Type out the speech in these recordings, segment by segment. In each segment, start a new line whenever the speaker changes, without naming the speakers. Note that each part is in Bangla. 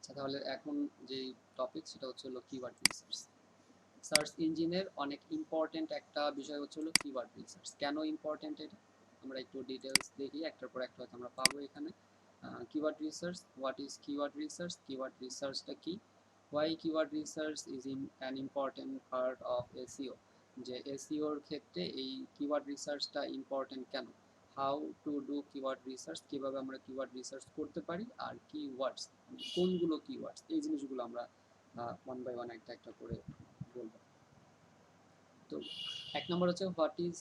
আচ্ছা, তাহলে এখন যে টপিক সেটা হচ্ছে হলো কিওয়ার্ড রিসার্চ। সার্চ ইঞ্জিনের অনেক ইম্পর্টেন্ট একটা বিষয় হচ্ছে হলো কিওয়ার্ড রিসার্চ। কেন ইম্পর্টেন্ট এটা আমরা একটু ডিটেলস দেখি, একটার পর একটা হয়তো আমরা পাবো এখানে। Keyword research, what is keyword research, keyword রিসার্চটা কি, why keyword research is an important part of SEO, যে এসইওর ক্ষেত্রে এই কিওয়ার্ড রিসার্চটা ইম্পর্টেন্ট কেন, how to do keyword research, কীভাবে আমরা কিওয়ার্ড রিসার্চ করতে পারি, আর কিওয়ার্ডস কোনগুলো কিওয়ার্ডস, এই জিনিসগুলো আমরা ওয়ান বাই ওয়ান একটা একটা করে বলবো। তো এক নম্বর হচ্ছে what is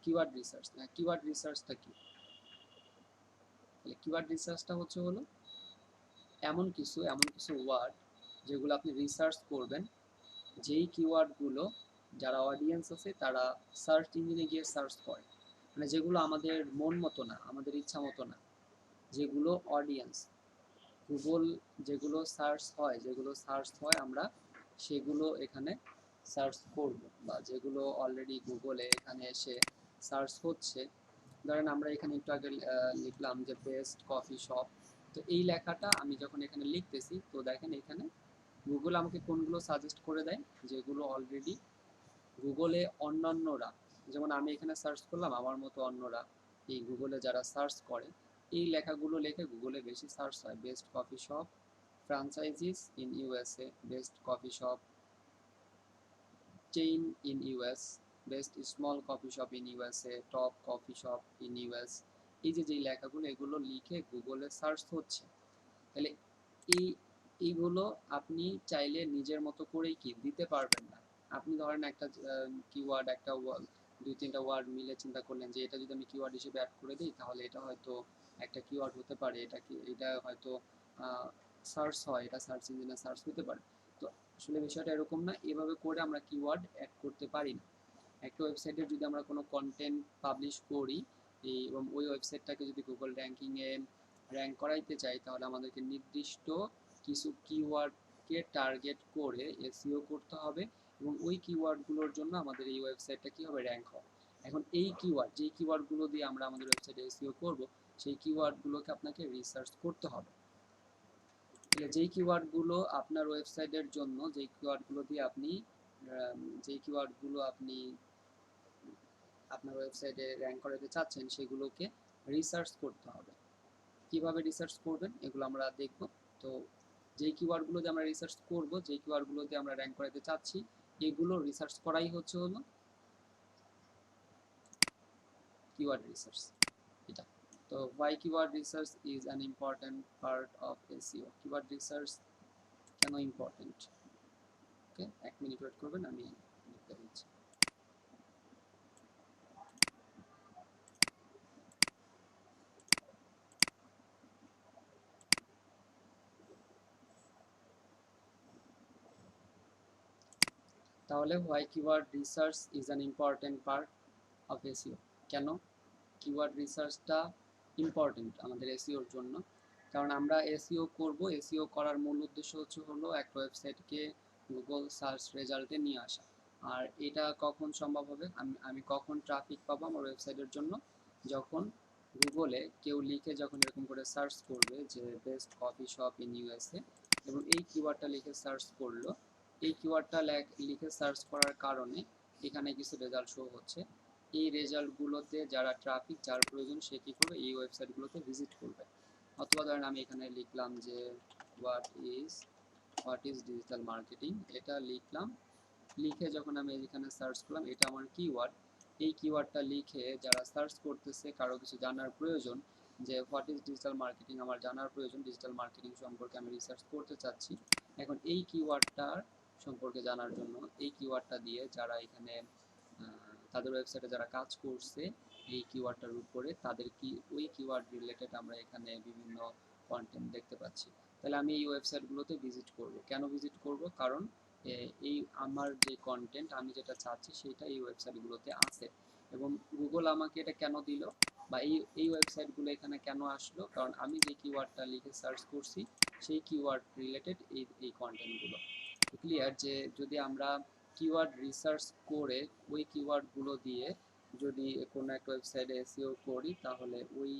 keyword research. Keyword রিসার্চটা কি? কিওয়ার্ড রিসার্চটা হচ্ছে হলো এমন কিছু ওয়ার্ড যেগুলো আপনি রিসার্চ করবেন, যেই কিওয়ার্ডগুলো যারা অডিয়েন্স আছে তারা সার্চ ইঞ্জিনে গিয়ে সার্চ করে, মানে যেগুলো আমাদের মন মতো না, আমাদের ইচ্ছা মতো না, যেগুলো অডিয়েন্স গুগল যেগুলো সার্চ হয় আমরা সেগুলো এখানে সার্চ করব, বা যেগুলো অলরেডি গুগলে এখানে এসে সার্চ হচ্ছে। ধরেন আমরা এখানে একটু আগে লিখলাম যে বেস্ট কফি শপ, তো এই লেখাটা আমি যখন এখানে লিখতেছি তো দেখেন এখানে গুগল আমাকে কোনগুলো সাজেস্ট করে দেয়, যেগুলো অলরেডি গুগলে অন্যান্যরা, যেমন আমি এখানে সার্চ করলাম, আমার মতো অন্যরা এই গুগলে যারা সার্চ করে এই লেখাগুলো লেখে গুগলে বেশি সার্চ হয়। Best coffee shop franchises in USA, best coffee shop chain in US, best small coffee shop in USA, top coffee shop in US, এই যে যেই লেখাগুলো এগুলো লিখে গুগলে সার্চ হচ্ছে। তাহলে এই এইগুলো আপনি চাইলে নিজের মতো করেই কি দিতে পারবেন না। আপনি ধরেন একটা কিওয়ার্ড, একটা দুই তিনটা ওয়ার্ড মিলে চিন্তা করলেন যে এটা যদি আমি কিওয়ার্ড হিসেবে অ্যাড করে দিই তাহলে এটা হয়তো একটা কিওয়ার্ড হতে পারে, এটা হয়তো সার্চ হয়, এটা সার্চ ইঞ্জিনে সার্চ হতে পারে। তো আসলে বিষয়টা এরকম না, এভাবে করে আমরা কিওয়ার্ড অ্যাড করতে পারি না। একটা ওয়েবসাইটে যদি আমরা কোনো কন্টেন্ট পাবলিশ করি এবং ওই ওয়েবসাইটটাকে যদি গুগল র্যাঙ্কিংয়ে র্যাঙ্ক করাইতে চাই তাহলে আমাদেরকে নির্দিষ্ট কিছু কিওয়ার্ডকে টার্গেট করে এসইও করতে হবে, এবং ওই কিওয়ার্ডগুলোর জন্য আমাদের এই ওয়েবসাইটটা কী হবে, র্যাঙ্ক হবে। এখন এই কিওয়ার্ড, যেই কিওয়ার্ডগুলো দিয়ে আমরা আমাদের ওয়েবসাইটে এসইও করব সেই কিওয়ার্ডগুলোকে আপনাকে রিসার্চ করতে হবে। তাহলে যেই কিওয়ার্ডগুলো আপনার ওয়েবসাইটের জন্য, যেই কিওয়ার্ডগুলো আপনি আপনার ওয়েবসাইটে র্যাঙ্ক করাতে চাচ্ছেন সেগুলোকে রিসার্চ করতে হবে। কিভাবে রিসার্চ করবেন এগুলো আমরা দেখব। তো যেই কিওয়ার্ডগুলো দিয়ে আমরা রিসার্চ করব, যেই কিওয়ার্ডগুলো দিয়ে আমরা র্যাঙ্ক করাতে চাচ্ছি, এগুলো রিসার্চ করাই হচ্ছে হলো কিওয়ার্ড রিসার্চ। এটা তো why keyword research is an important part of SEO, keyword research কেন ইম্পর্টেন্ট। ওকে, এক মিনিট ওয়েট করবেন, আমি লিখতে দিচ্ছি। তাহলে why keyword research is an important part of SEO, কেন কিওয়ার্ড রিসার্চটা ইম্পর্টেন্ট আমাদের এসইওর জন্য। কারণ আমরা এসইও করব, এসইও করার মূল উদ্দেশ্য হচ্ছে হলো একটা ওয়েবসাইটকে গুগল সার্চ রেজাল্টে নিয়ে আসা। আর এটা কখন সম্ভব হবে, আমি কখন ট্রাফিক পাবো আমার ওয়েবসাইটের জন্য, যখন গুগলে কেউ লিখে যখন এরকম করে সার্চ করবে যে best coffee shop in USA, এবং এই কিওয়ার্ডটা লিখে সার্চ করলো, এই কিওয়ার্ডটা লিখে সার্চ করার কারণে এখানে কিছু রেজাল্ট শো হচ্ছে। এই রেজাল্টগুলোতে যারা ট্রাফিক, যার প্রয়োজন সে কী করবে, এই ওয়েবসাইটগুলোতে ভিজিট করবে। অথবা ধরেন আমি এখানে লিখলাম যে হোয়াট ইজ ডিজিটাল মার্কেটিং, এটা লিখলাম, লিখে যখন আমি এখানে সার্চ করলাম, এটা আমার কিওয়ার্ড। এই কিওয়ার্ডটা লিখে যারা সার্চ করতেছে, কারো কিছু জানার প্রয়োজন যে হোয়াট ইজ ডিজিটাল মার্কেটিং আমার জানার প্রয়োজন, ডিজিটাল মার্কেটিং সম্পর্কে আমি রিসার্চ করতে চাচ্ছি। এখন এই কিওয়ার্ডটার সম্পর্কে জানার জন্য এই কিওয়ার্ডটা দিয়ে যারা এখানে তাদের ওয়েবসাইটে যারা কাজ করছে এই কিওয়ার্ডটার উপরে, তাদের ওই কিওয়ার্ড রিলেটেড আমরা এখানে বিভিন্ন কন্টেন্ট দেখতে পাচ্ছি। তাহলে আমি এই ওয়েবসাইটগুলোতে ভিজিট করব। কেন ভিজিট করব? কারণ এই আমার যে কন্টেন্ট আমি যেটা চাচ্ছি সেটা এই ওয়েবসাইটগুলোতে আছে। এবং গুগল আমাকে এটা কেন দিল, বা এই ওয়েবসাইটগুলো এখানে কেন আসলো, কারণ আমি যে কিওয়ার্ডটা লিখে সার্চ করছি সেই কিওয়ার্ড রিলেটেড এই কন্টেন্টগুলো। ক্লিয়ার যে যদি আমরা কিওয়ার্ড রিসার্চ করে ওই কিওয়ার্ডগুলো দিয়ে যদি কোনো একটা ওয়েবসাইটে এসইও করি তাহলে ওই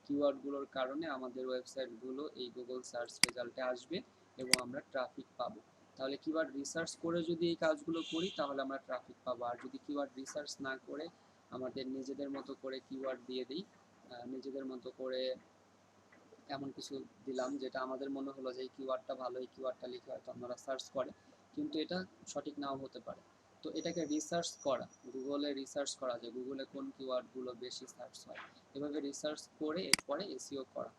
কিওয়ার্ডগুলোর কারণে আমাদের ওয়েবসাইটগুলো এই গুগল সার্চ রেজাল্টে আসবে এবং আমরা ট্রাফিক পাবো। তাহলে কিওয়ার্ড রিসার্চ করে যদি এই কাজগুলো করি তাহলে আমরা ট্রাফিক পাবো। আর যদি কিওয়ার্ড রিসার্চ না করে আমাদের নিজেদের মতো করে কিওয়ার্ড দিয়ে দিই, নিজেদের মতো করে এমন কিছু দিলাম যেটা আমাদের মনে হলো যে এই কিওয়ার্ডটা ভালো, এই কিওয়ার্ডটা লিখে হয়তো আপনারা সার্চ করে, কিন্তু এটা সঠিক নাও হতে পারে। তো এটাকে রিসার্চ করা, গুগলে রিসার্চ করা যে গুগলে কোন কিওয়ার্ডগুলো বেশি সার্চ হয়, এভাবে রিসার্চ করে এরপরে এসইও করা।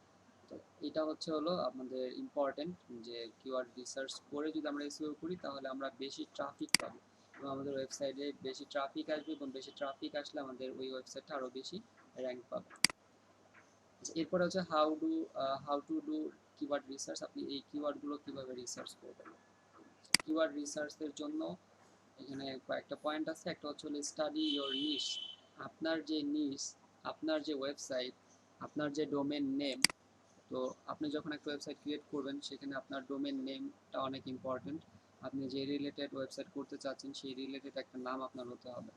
তো এটা হলো আমাদের ইম্পর্টেন্ট, যে কিওয়ার্ড রিসার্চ করে যদি আমরা এসইও করি তাহলে আমরা বেশি ট্রাফিক পাবো এবং আমাদের ওয়েবসাইটে বেশি ট্রাফিক আসবে, এবং বেশি ট্রাফিক আসলে আমাদের ওই ওয়েবসাইটটা আরও বেশি র্যাঙ্ক পাবে। এরপরে হচ্ছে how to do keyword research. আপনি এই কিওয়ার্ডগুলো কিভাবে রিসার্চ করবেন। কিওয়ার্ড রিসার্চের জন্য এখানে কয়েকটা পয়েন্ট আছে। একটা হচ্ছে স্টাডি ইয়োর নিশ। আপনার যে নিশ, আপনার যে ওয়েবসাইট, আপনার যে ডোমেন নেম, তো আপনি যখন একটা ওয়েবসাইট ক্রিয়েট করবেন সেখানে আপনার ডোমেন নেমটা অনেক ইম্পর্টেন্ট। আপনি যে রিলেটেড ওয়েবসাইট করতে চাচ্ছেন সেই রিলেটেড একটা নাম আপনার হতে হবে,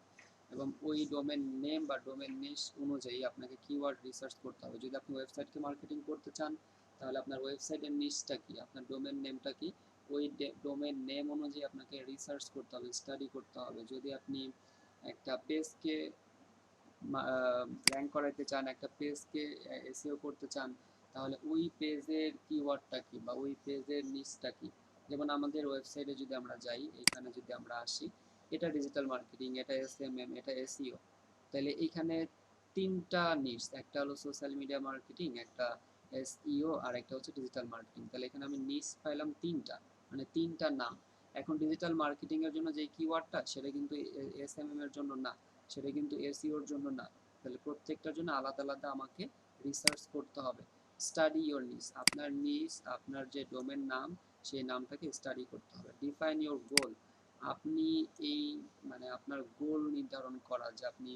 এবং ওই ডোমেন নেম বা ডোমেন নিশ অনুযায়ী আপনাকে কিওয়ার্ড রিসার্চ করতে হবে। যদি আপনি ওয়েবসাইটকে মার্কেটিং করতে চান তাহলে আপনার ওয়েবসাইটের নিশটা কি, আপনার ডোমেন নেমটা কি, ওই ডোমেন নেম অনুযায়ী আপনাকে রিসার্চ করতে হবে, স্টাডি করতে হবে। যদি আপনি একটা পেজকে র্যাঙ্ক করাইতে চান, একটা পেজকে এসইও করতে চান, তাহলে ওই পেজের কিওয়ার্ডটা কি বা ওই পেজের নিচটা কি। যেমন আমাদের ওয়েবসাইটে যদি আমরা যাই, এখানে যদি আমরা আসি, এটা ডিজিটাল মার্কেটিং, এটা এসএমএম, এটা এসইও। তাহলে এখানে তিনটা নিচ, একটা হলো সোশ্যাল মিডিয়া মার্কেটিং, একটা এসইও, আর একটা হচ্ছে ডিজিটাল মার্কেটিং। তাহলে এখানে আমি নিচ পাইলাম তিনটা, মানে তিনটা নাম। এখন ডিজিটাল মার্কেটিং এর জন্য যে কিওয়ার্ডটা সেটা কিন্তু এসএমএম এর জন্য না, সেটা কিন্তু এসইওর জন্য না। তাহলে প্রত্যেকটার জন্য আলাদা আলাদা আমাকে রিসার্চ করতে হবে। স্টাডি ইওর নিশ, আপনার নিশ, আপনার যে ডোমেন নাম সেই নামটাকে স্টাডি করতে হবে। ডিফাইন ইওর গোল, আপনি এই মানে আপনার গোল নির্ধারণ করা, যে আপনি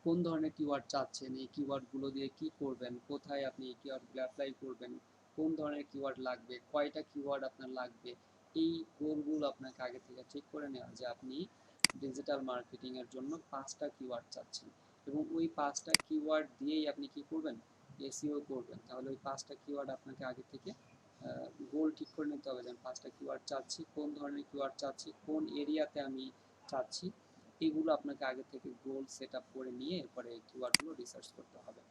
কোন ধরনের কিওয়ার্ড চাচ্ছেন, এই কিওয়ার্ডগুলো দিয়ে কি করবেন, কোথায় আপনি এই কিওয়ার্ডগুলো অ্যাপ্লাই করবেন, কোন ধরনের কিওয়ার্ড লাগবে, কয়টা কিওয়ার্ড আপনার লাগবে। এই গোলগুলো আপনাকে আগে থেকে ঠিক করে নেওয়া, যে আপনি ডিজিটাল মার্কেটিং এর জন্য 5টা কিওয়ার্ড চাচ্ছেন, এবং ওই 5টা কিওয়ার্ড দিয়েই আপনি কি করবেন, এসইও করবেন। তাহলে ওই 5টা কিওয়ার্ড আপনাকে আগে থেকে গোল ঠিক করে নিতে হবে, যে আমি 5টা কিওয়ার্ড চাচ্ছি, কোন ধরনের কিওয়ার্ড চাচ্ছি, কোন এরিয়াতে আমি চাচ্ছি। এগুলো আপনাকে আগে থেকে গোল সেট আপ করে নিয়ে এরপরে কিওয়ার্ডগুলো রিসার্চ করতে হবে।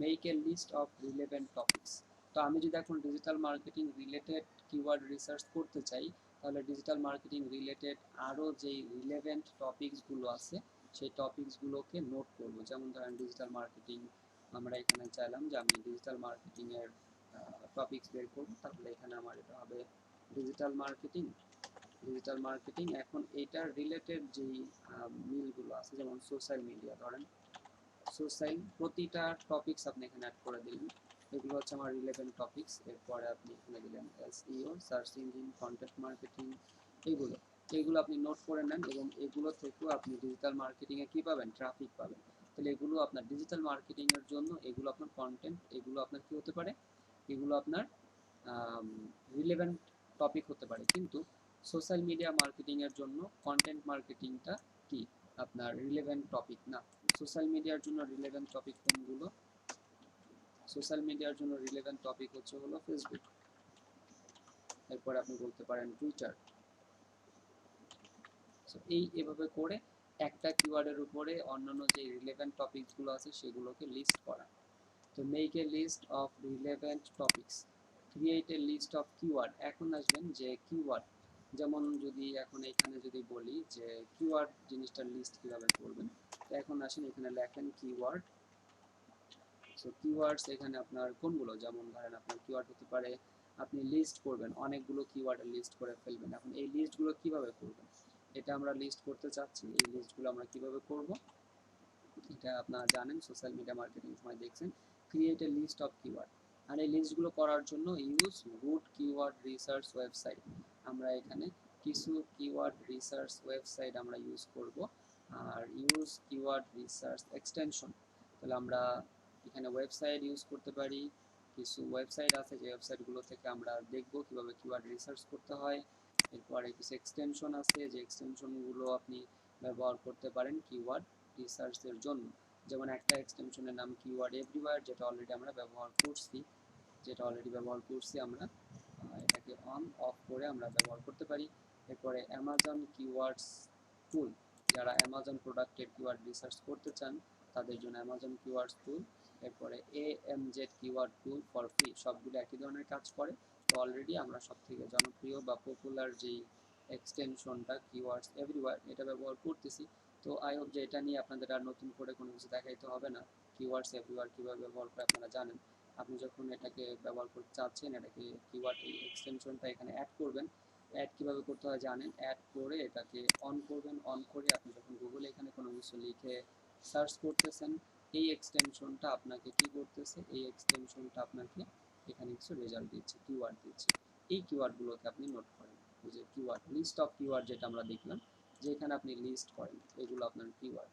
Make a list of relevant topics. তো আমি যদি এখন digital marketing related keyword research করতে চাই, তাহলে ডিজিটাল মার্কেটিং রিলেটেড আরও যেই রিলেভেন্ট টপিকসগুলো আছে সেই টপিকসগুলোকে নোট করব। যেমন ধরেন ডিজিটাল মার্কেটিং, আমরা এখানে চাইলাম যে আমি ডিজিটাল মার্কেটিংয়ের টপিকস বের করব, তাহলে এখানে আমার এটা হবে ডিজিটাল মার্কেটিং। ডিজিটাল মার্কেটিং এখন এইটার রিলেটেড যেই মিলগুলো আছে, যেমন সোশ্যাল মিডিয়া, ধরেন সোশ্যাল, প্রতিটা টপিকস আপনি এখানে অ্যাড করে দিলেন। এগুলো হচ্ছে আমার রিলেভেন্ট টপিকস। এরপরে আপনি এখানে দিলেন SEO, search engine, content marketing, এগুলো এগুলো আপনি নোট করে নেন, এবং এগুলো থেকেও আপনি ডিজিটাল মার্কেটিংয়ে কী পাবেন, ট্রাফিক পাবেন। তাহলে এগুলো আপনার ডিজিটাল মার্কেটিংয়ের জন্য, এগুলো আপনার কন্টেন্ট, এগুলো আপনার কী হতে পারে, এগুলো আপনার রিলেভেন্ট টপিক হতে পারে। কিন্তু সোশ্যাল মিডিয়া মার্কেটিংয়ের জন্য কন্টেন্ট মার্কেটিংটা কি আপনার রিলেভেন্ট টপিক না। সোশ্যাল মিডিয়ার জন্য রিলেভেন্ট টপিক কোনগুলো, সোশ্যাল মিডিয়ার জন্য রিলেভেন্ট টপিক হলো ফেসবুক, এরপরে আপনি বলতে পারেন টুইটার। সো এভাবে করে একটা কিওয়ার্ডের উপরে অন্যান্য যে রিলেভেন্ট টপিকসগুলো আছে সেগুলোকে লিস্ট করা। তো make a list of relevant topics, create a list of keyword. এখন আসবেন যে কিওয়ার্ড, যেমন যদি এখন এখানে যদি বলি যে কিওয়ার্ড জিনিসটার লিস্ট কীভাবে করবেন, তো এখন আসেন এখানে লেখেন কিওয়ার্ড। সো কিওয়ার্ডস এখানে আপনার কোনগুলো, যেমন ধরেন আপনার কিওয়ার্ড হতে পারে, আপনি লিস্ট করবেন অনেকগুলো কিওয়ার্ডের লিস্ট করে ফেলবেন। এখন এই লিস্টগুলো কিভাবে করবেন, এটা আমরা লিস্ট করতে চাচ্ছি, এই লিস্টগুলো আমরা কিভাবে করব, এটা আপনারা জানেন, সোশ্যাল মিডিয়া মার্কেটিং সময় দেখছেন, create a list of keyword. আর এই লিস্টগুলো করার জন্য use good keyword research website. আমরা এখানে কিছু কিওয়ার্ড রিসার্চ ওয়েবসাইট আমরা ইউজ করব, আর ইউজ কিওয়ার্ড রিসার্চ এক্সটেনশন। তাহলে আমরা এখানে ওয়েবসাইট ইউজ করতে পারি, কিছু ওয়েবসাইট আছে যে ওয়েবসাইটগুলো থেকে আমরা দেখব কীভাবে কিওয়ার্ড রিসার্চ করতে হয়। এরপরে কিছু এক্সটেনশন আছে যে এক্সটেনশনগুলো আপনি ব্যবহার করতে পারেন কিওয়ার্ড রিসার্চের জন্য। যেমন একটা এক্সটেনশনের নাম কিওয়ার্ড এভরিওয়্যার, যেটা অলরেডি আমরা ব্যবহার করছি আমরা এটাকে অন অফ করে আমরা ব্যবহার করতে পারি। এরপরে অ্যামাজন কিওয়ার্ডস টুল, যারা অ্যামাজন প্রোডাক্টের কিওয়ার্ড রিসার্চ করতে চান তাদের জন্য অ্যামাজন কিওয়ার্ডস টুল। এরপরে AMZ keyword tool for free, সবগুলো একই ধরনের কাজ করে। তো অলরেডি আমরা সবথেকে জনপ্রিয় বা পপুলার যেই এক্সটেনশনটা কিওয়ার্ডস এভরিওয়্যার, এটা ব্যবহার করতেছি। তো আই হোপ যে এটা নিয়ে আপনাদের আর নতুন করে কোনো কিছু দেখাইতে হবে না। কিওয়ার্ডস এভরিওয়্যার কীভাবে ব্যবহার করে আপনারা জানেন। আপনি যখন এটাকে ব্যবহার করতে চাচ্ছেন, এটাকে কিওয়ার্ড এই এক্সটেনশনটা এখানে অ্যাড করবেন। অ্যাড কীভাবে করতে হয় জানেন, অ্যাড করে এটাকে অন করবেন। অন করে আপনি যখন গুগলে এখানে কোনো কিছু লিখে সার্চ করতেছেন, এই এক্সটেনশনটা আপনাকে কি করতেছে, এই এক্সটেনশনটা আপনাকে এখানে কিছু রেজাল্ট দিচ্ছে, কিওয়ার্ড দিচ্ছে। এই কিওয়ার্ডগুলোকে আপনি নোট করেন। এই যে কিওয়ার্ড লিস্ট অফ কিওয়ার্ড যেটা আমরা দেখলাম, যে এখানে আপনি লিস্ট করেন এগুলো আপনার কিওয়ার্ড।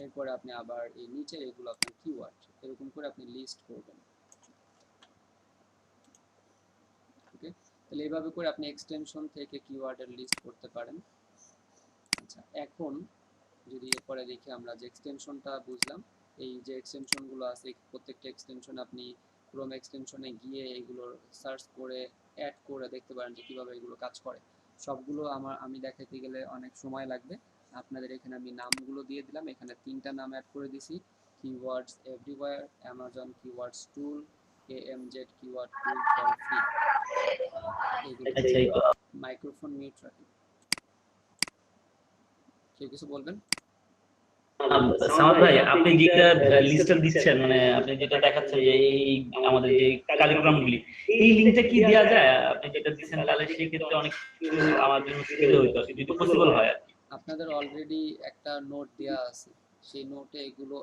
এরপরে আপনি আবার এই নিচে এগুলো আপনার কিওয়ার্ড, এরকম করে আপনি লিস্ট করবেন। ওকে, তাহলে এইভাবে করে আপনি এক্সটেনশন থেকে কিওয়ার্ডের লিস্ট করতে পারেন। আচ্ছা, এখন যদি এরপরে দেখি আমরা যে এক্সটেনশনটা বুঝলাম, এই যে এক্সটেনশনগুলো আছে প্রত্যেকটা এক্সটেনশন আপনি ক্রোম এক্সটেনশনে গিয়ে এগুলো সার্চ করে অ্যাড করে দেখতে পারেন যে কীভাবে এগুলো কাজ করে। সবগুলো আমি দেখাইতে গেলে অনেক সময় লাগবে। আপনাদের এখানে আমি নামগুলো দিয়ে দিলাম, এখানে 3টা নাম অ্যাড করে দিছি, keywords everywhere, Amazon keywords tool, AMZ keyword tool for free. এইগুলো মাইক্রোফোন মিউট রাখেন। কেউ কিছু বলবেন?
সামাদ ভাই, আপনি যেটা লিস্টটা দিচ্ছেন, মানে আপনি যেটা দেখাচ্ছেন যে এই আমাদের যে কার্যক্রমগুলি, এই লিঙ্কটা কি দেওয়া যায়? আপনি যেটা দিচ্ছেন তাহলে সেই ক্ষেত্রে অনেক কিছু আমার জন্য সুবিধা হইতো যদি পসিবল হয়।
আপনাদের অলরেডি একটা নোট দেওয়া আছে, সেই নোটে এগুলো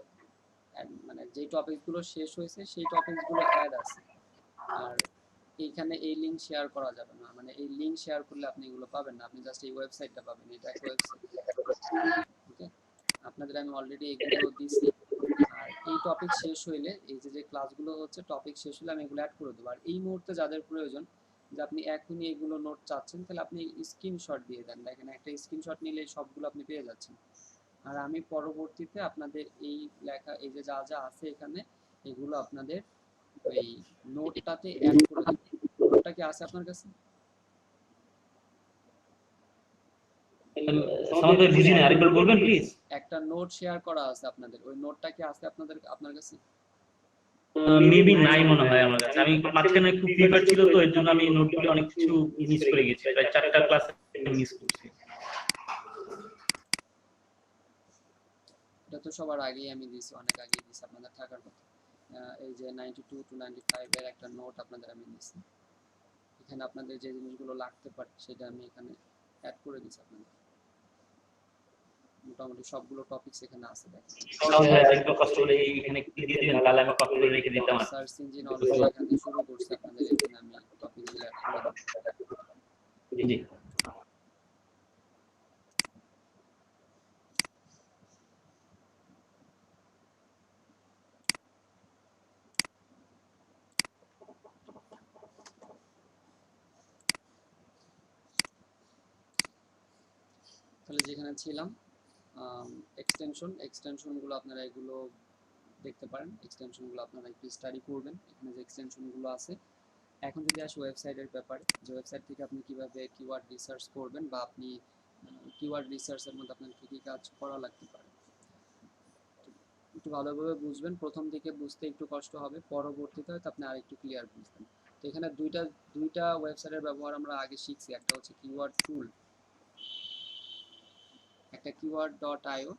মানে যে টপিকগুলো শেষ হয়েছে সেই টপিকগুলো অ্যাড আছে। আর এইখানে এই লিঙ্ক শেয়ার করা যাবে না, মানে এই লিঙ্ক শেয়ার করলে আপনি এগুলো পাবেন না, আপনি জাস্ট এই ওয়েবসাইটটা পাবেন, এটা একটা ওয়েবসাইট। ওকে, আপনাদের আমি অলরেডি এগুলো দিছি। আর এই টপিক শেষ হইলে, এই যে ক্লাসগুলো হচ্ছে টপিক শেষ হলে আমি এগুলো অ্যাড করে দেবো। আর এই মুহূর্তে যাদের প্রয়োজন যে আপনি এখনই এগুলো নোট চাচ্ছেন, তাহলে আপনি স্ক্রিনশট দিয়ে দেন, দেখেন একটা স্ক্রিনশট নিলে সবগুলো আপনি পেয়ে যাচ্ছেন। আর আমি পরবর্তীতে আপনাদের এই লেখা এই যে যা যা আছে এখানে, এগুলো আপনাদের ওই নোটটাতে অ্যাড করে দেব। নোটটা কি আছে আপনার কাছে?
সামাদ ভাই, বুঝিনি, আরেকবার বলবেন প্লিজ।
একটা নোট শেয়ার করা আছে আপনাদের, ওই নোটটা কি আছে আপনার কাছে?
মেবি নাই মনে হয় আমার কাছে। আমি মাঝখানে খুব ফিভার ছিল, তো এর জন্য আমি নোটগুলো অনেক কিছু মিস করে গেছি, প্রায় 4টা ক্লাস মিস করছি।
এটা তো সবার আগেই আমি দিয়েছি, অনেক আগেই দিয়েছি, আপনাদের থাকার কথা। এই যে 92 to 95 এর একটা নোট আপনাদের আমি দিয়েছি, এখানে আপনাদের যে জিনিসগুলো লাগতে পারে সেটা আমি এখানে অ্যাড করে দিয়েছি আপনাদের। মোটামুটি সবগুলো টপিকস এখানে আছে, দেখেন।
একটু কষ্ট করে এইখানে দিয়ে দিবেন, তাহলে আমি কপি করে রেখে দিতাম।
সার্চ ইঞ্জিন অলরেডি এখানে শুরু করছে, আপনাদের এখানে আমি টপিকগুলো অ্যাড করে দেব।
জি।
তাহলে যেখানে ছিলাম এক্সটেনশনগুলো আপনারা এগুলো দেখতে পারেন, এক্সটেনশনগুলো আপনারা একটু স্টাডি করবেন, এখানে যে এক্সটেনশনগুলো আছে। এখন যদি আসি ওয়েবসাইটের ব্যাপারে, যে ওয়েবসাইট থেকে আপনি কিভাবে কিওয়ার্ড রিসার্চ করবেন, বা আপনি কিওয়ার্ড রিসার্চের মধ্যে আপনার কী কী কাজ করা লাগতে পারে একটু ভালোভাবে বুঝবেন। প্রথম দিকে বুঝতে একটু কষ্ট হবে, পরবর্তীতে হয়তো আপনি আরেকটু ক্লিয়ার বুঝবেন। তো এখানে দুইটা ওয়েবসাইটের ব্যবহার আমরা আগে শিখছি, একটা হচ্ছে কিওয়ার্ড টুল, একটা keyword.io,